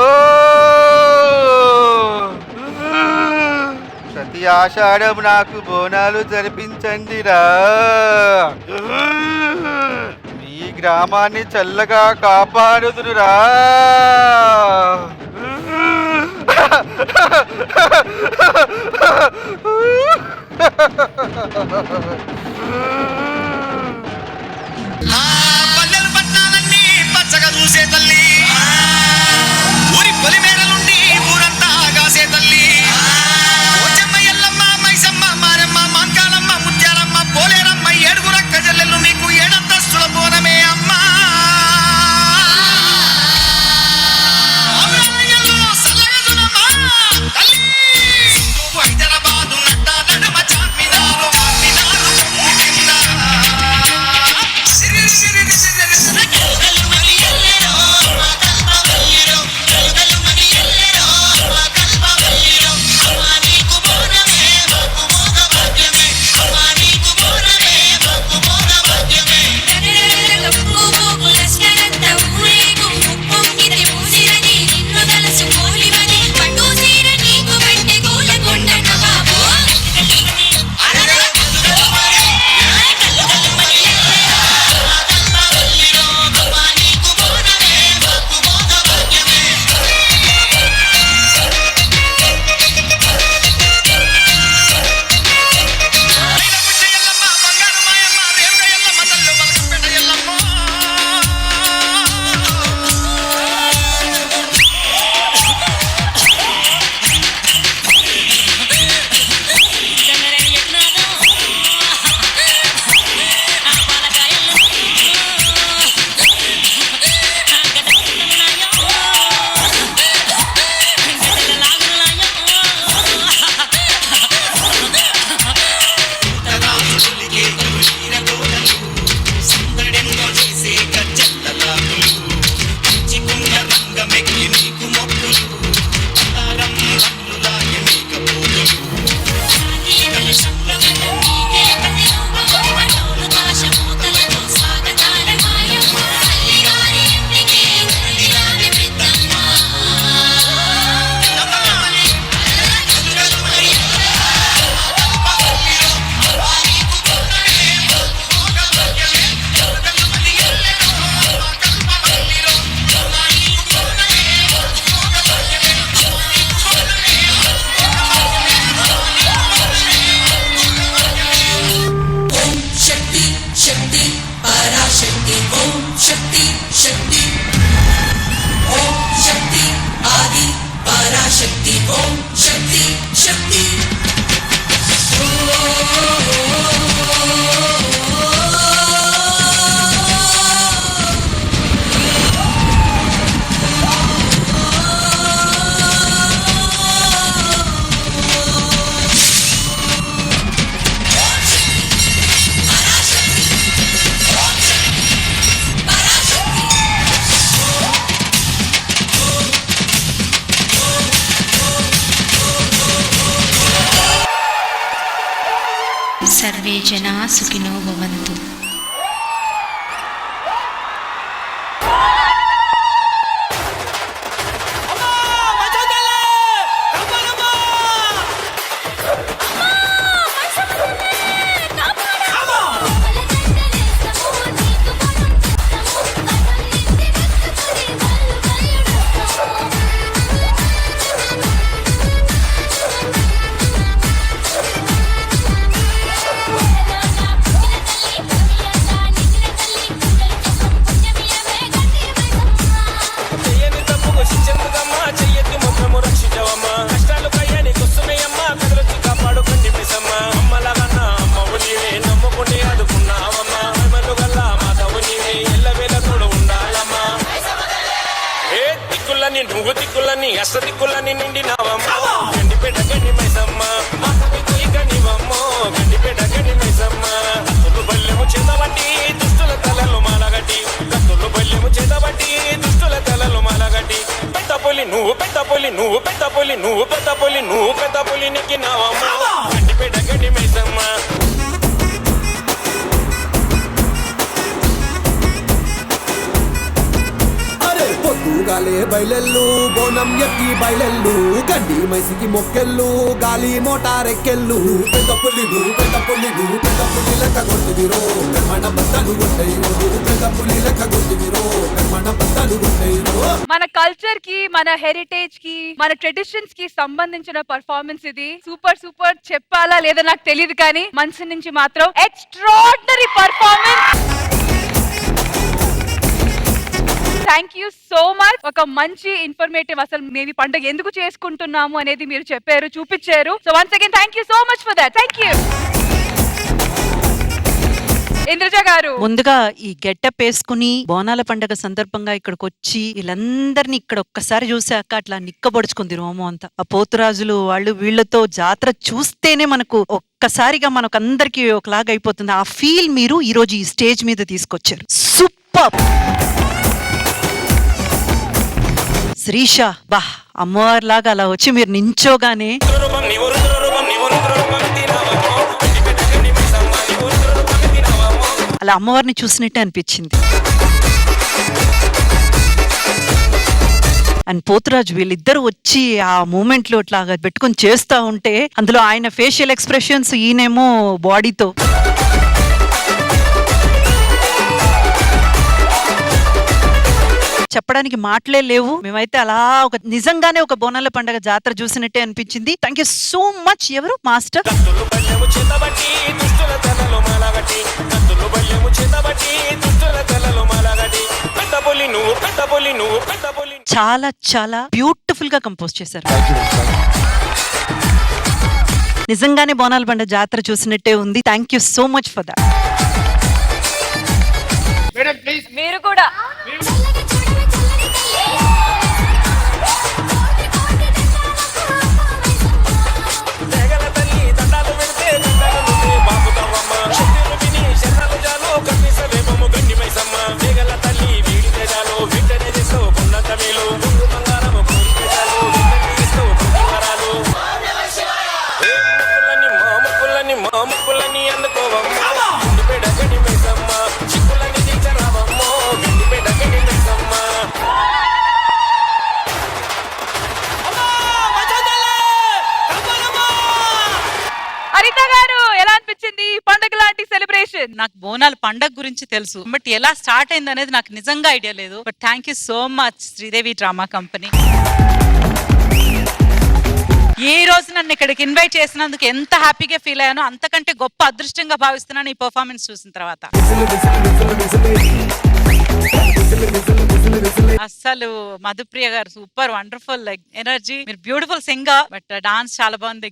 ప్రతి ఆషాఢం నాకు బోనాలు జరిపించండిరా. మీ గ్రామాన్ని చల్లగా కాపాడుదురురా. పల్లెలు పట్టాలన్నీ పచ్చగా చూసే తల్లి, ఊరి పొలిమేరలుండి ఊరంతా ఆగాసే తల్లి. పోచమ్మ, ఎల్లమ్మ, మైసమ్మ, మారమ్మ, మాంకాలమ్మ, ముత్యాలమ్మ, పోలేరమ్మ, 7 రక్క జల్లెలు నీకు 7 అంతస్తుల బోనమే అమ్మా. హైదరాబాదు నడ్డ నడుమ చార్మినారు సిరి సిరి సిరి సిరి సర్వే జనా సుఖినో భవంతు. నువ్వు దిక్కులని అసదిక్కులని నిండినావమ్మా గండిపేట గండి మైసమ్మ గనివమ్మో గండిపేట గండి మైసమ్మ కత్తులు బల్లెము చేతబట్టి దుష్టుల తలలు మాలగట్టి కత్తులు బల్లెము చేతబట్టి దుష్టుల తలలు మాలగట్టి పెద్ద పులి నువ్వు పెద్ద పులి నువ్వు పెద్ద పులి నువ్వు పెద్ద పులి నువ్వు పెద్ద పులి నెక్కినావమ్మా గండిపేట గండి మైసమ్మ. పొద్దుగాలే బయలెల్లు బోనం ఎక్కి బయలెల్లు గడ్డి మైసికి మొక్కెళ్ళు గాలి మోటారెక్కెళ్ళు పెద్ద పులిను పెద్ద పులిను పెద్ద పులి లెక్క కొట్టివిరో మన బద్దలు కొట్టేయో పెద్ద పులి లెక్క కొట్టివిరో మన బద్దలు కొట్టేయో. మన కల్చర్ కి మన హెరిటేజ్ కి మన ట్రెడిషన్స్ కి సంబంధించిన పర్ఫార్మెన్స్ ఇది. సూపర్ సూపర్ చెప్పాలా లేదా నాకు తెలియదు కానీ మనసు నుంచి మాత్రం extraordinary performance. Thank you so much. ఒక మంచి ఇన్ఫర్మేటివ్ అసలు మేము పండుగ ఎందుకు చేసుకుంటున్నాము అనేది మీరు చెప్పారు, చూపించారు. So once again thank you so much for that. Thank you. Indraja గారు, ముందుగా ఈ గెటప్ వేసుకుని బోనాల పండగ సందర్భంగా ఇక్కడికి వచ్చి వీళ్ళందరినీ ఇక్కడ ఒక్కసారి చూసాక అట్లా నిక్కబొడుచుకుంది రోమం అంతా. ఆ పోతురాజులు వాళ్ళు వీళ్ళతో జాతర చూస్తేనే మనకు ఒక్కసారిగా మనకు అందరికి ఒకలాగా అయిపోతుంది. ఆ ఫీల్ మీరు ఈ రోజు ఈ స్టేజ్ మీద తీసుకొచ్చారు. సూపర్. శ్రీష బా అమ్మవారి లాగా అలా వచ్చి మీరు నించోగానే అలా అమ్మవారిని చూసినట్టే అనిపించింది. అండ్ పోతురాజు వీళ్ళిద్దరు వచ్చి ఆ మూమెంట్ లో ఇట్లాగా పెట్టుకుని చేస్తా ఉంటే అందులో ఆయన ఫేషియల్ ఎక్స్ప్రెషన్స్, ఈయనేమో బాడీతో చెప్పడానికి మాటలే లేవు. మేమైతే అలా ఒక నిజంగానే ఒక బోనాల పండగ జాతర చూసినట్టే అనిపించింది. Thank you so much. ఎవరు మాస్టర్? చాలా చాలా బ్యూటిఫుల్ గా కంపోజ్ చేశారు. నిజంగానే బోనాల పండగ జాతర చూసినట్టే ఉంది. Thank you so much for that. మీరు కూడా నాకు బోనాల పండగ గురించి తెలుసు, బట్ ఎలా స్టార్ట్ అయింది అనేది నాకు నిజంగా ఐడియా లేదు. But thank you so much Sridevi drama company. ఈ రోజు నన్ను ఇక్కడికి ఇన్వైట్ చేసినందుకు ఎంత హ్యాపీగా ఫీల్ అయ్యానో అంతకంటే గొప్ప అదృష్టంగా భావిస్తున్నాను ఈ పర్ఫార్మెన్స్ చూసిన తర్వాత. అస్సలు మధుప్రియ గారు సూపర్, వండర్ఫుల్, లైక్ ఎనర్జీ. మీరు బ్యూటిఫుల్ సింగర్, బట్ డాన్స్ చాలా బాగుంది.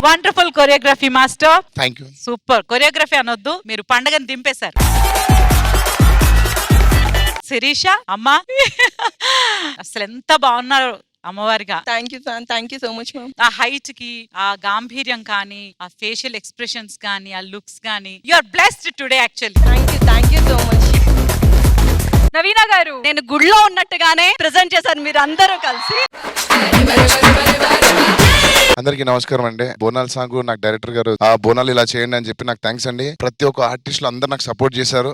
Wonderful choreography master. Thank you. Super choreography అనొద్దు, మీరు పండగని దింపేశారు. శిరీష అమ్మా అసలు ఎంత బాగున్నారు అమ్మవారిగా. Thank you so much ma'am. ఆ హైట్ కి, ఆ గాంభీర్యం కానీ, ఆ ఫేషియల్ ఎక్స్ప్రెషన్స్ కానీ, ఆ లుక్స్ కానీ, you are blessed today actually. Thank you so much. Naveena గారు, నేను గుడిలో ఉన్నట్టుగానే ప్రెజెంట్ చేశారు మీరు అందరూ కలిసి. అందరికీ నమస్కారం అండి. బోనాల్ సాంగ్ నాకు డైరెక్టర్ గారు ఆ బోనాలు ఇలా చేయండి అని చెప్పి నాకు థ్యాంక్స్ అండి. ప్రతి ఒక్క ఆర్టిస్టులు అందరు నాకు సపోర్ట్ చేశారు.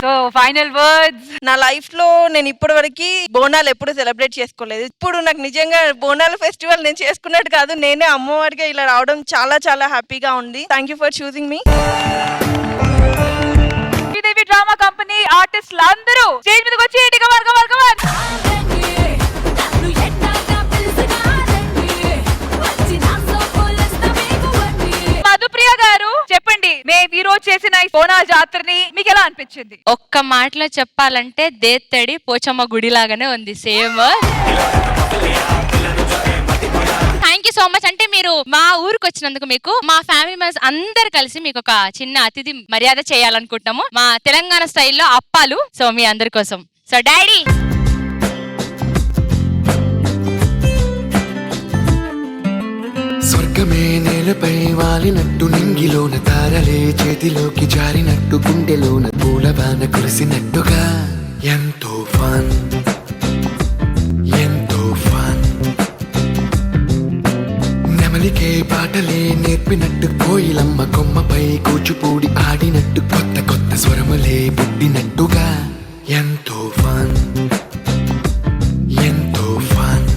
So final words. నా లైఫ్ లో నేను ఇప్పటి వరకు బోనాలు ఎప్పుడు సెలబ్రేట్ చేసుకోలేదు. ఇప్పుడు నాకు నిజంగా బోనాల ఫెస్టివల్ నేను చేసుకున్నట్టు కాదు, నేనే అమ్మవారిగా ఇలా రావడం చాలా చాలా హ్యాపీగా ఉంది. Thank you for choosing me. Sridevi drama company ఆర్టిస్టులు అందరూ స్టేజ్ మీదకి వచ్చి మధుప్రియ గారు చెప్పండి, మేము ఈ రోజు చేసిన ఈ బోనాల జాతరని మీకు ఎలా అనిపించింది? ఒక్క మాటలో చెప్పాలంటే దేత్తడి పోచమ్మ గుడి లాగానే ఉంది, same. Thank you so much. అంటే మీరు మా ఊరికి వచ్చినందుకు మీకు మా ఫ్యామిలీ మెంబర్స్ అందరు కలిసి మీకు ఒక చిన్న అతిథి మర్యాద చేయాలనుకుంటున్నాము, మా తెలంగాణ స్టైల్లో అప్పాలు. సో మీ అందరి కోసం. సో డాడీ స్వర్గమే నేలపై వాలినట్టు నింగిలోన తారలే చేతిలోకి జారినట్టు గుండెలోన పూలబాన కురిసినట్టుగా ఎంతో ఫన్ ఎంతో ఫన్. నెమలికే పాటలే నేర్పినట్టు కోయిలమ్మ కొమ్మపై కూచిపూడి ఆడినట్టు కొత్త కొత్త స్వరములే పుట్టినట్టుగా ఎంతో ఫన్ ఎంతో ఫన్.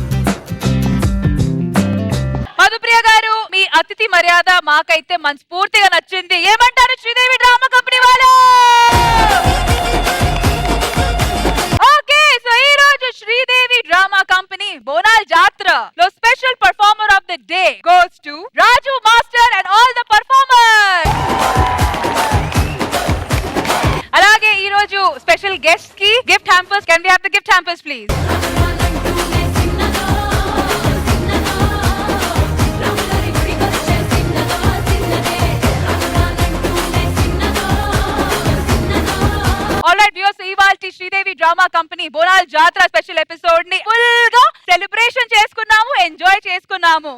మధుప్రియ గారు మీ అతిథి మర్యాద మాకైతే మనస్ఫూర్తిగా నచ్చింది. ఏమంటారు శ్రీదేవి డ్రామా కంపెనీ వాళ్ళు? ఓకే, సో ఈ రోజు శ్రీదేవి డ్రామా కంపెనీ బోనాల్ జాత్ర లో special performer of the day goes to Raju master and all the performers. అలాగే ఈ రోజు స్పెషల్ గెస్ట్ కి gift hampers. Can we have the gift hampers please? Alright viewers, ఇవాల్టి Sridevi drama company Bonal Jatara special episode ని full గా celebration చేసుకున్నాము, enjoy చేసుకున్నాము.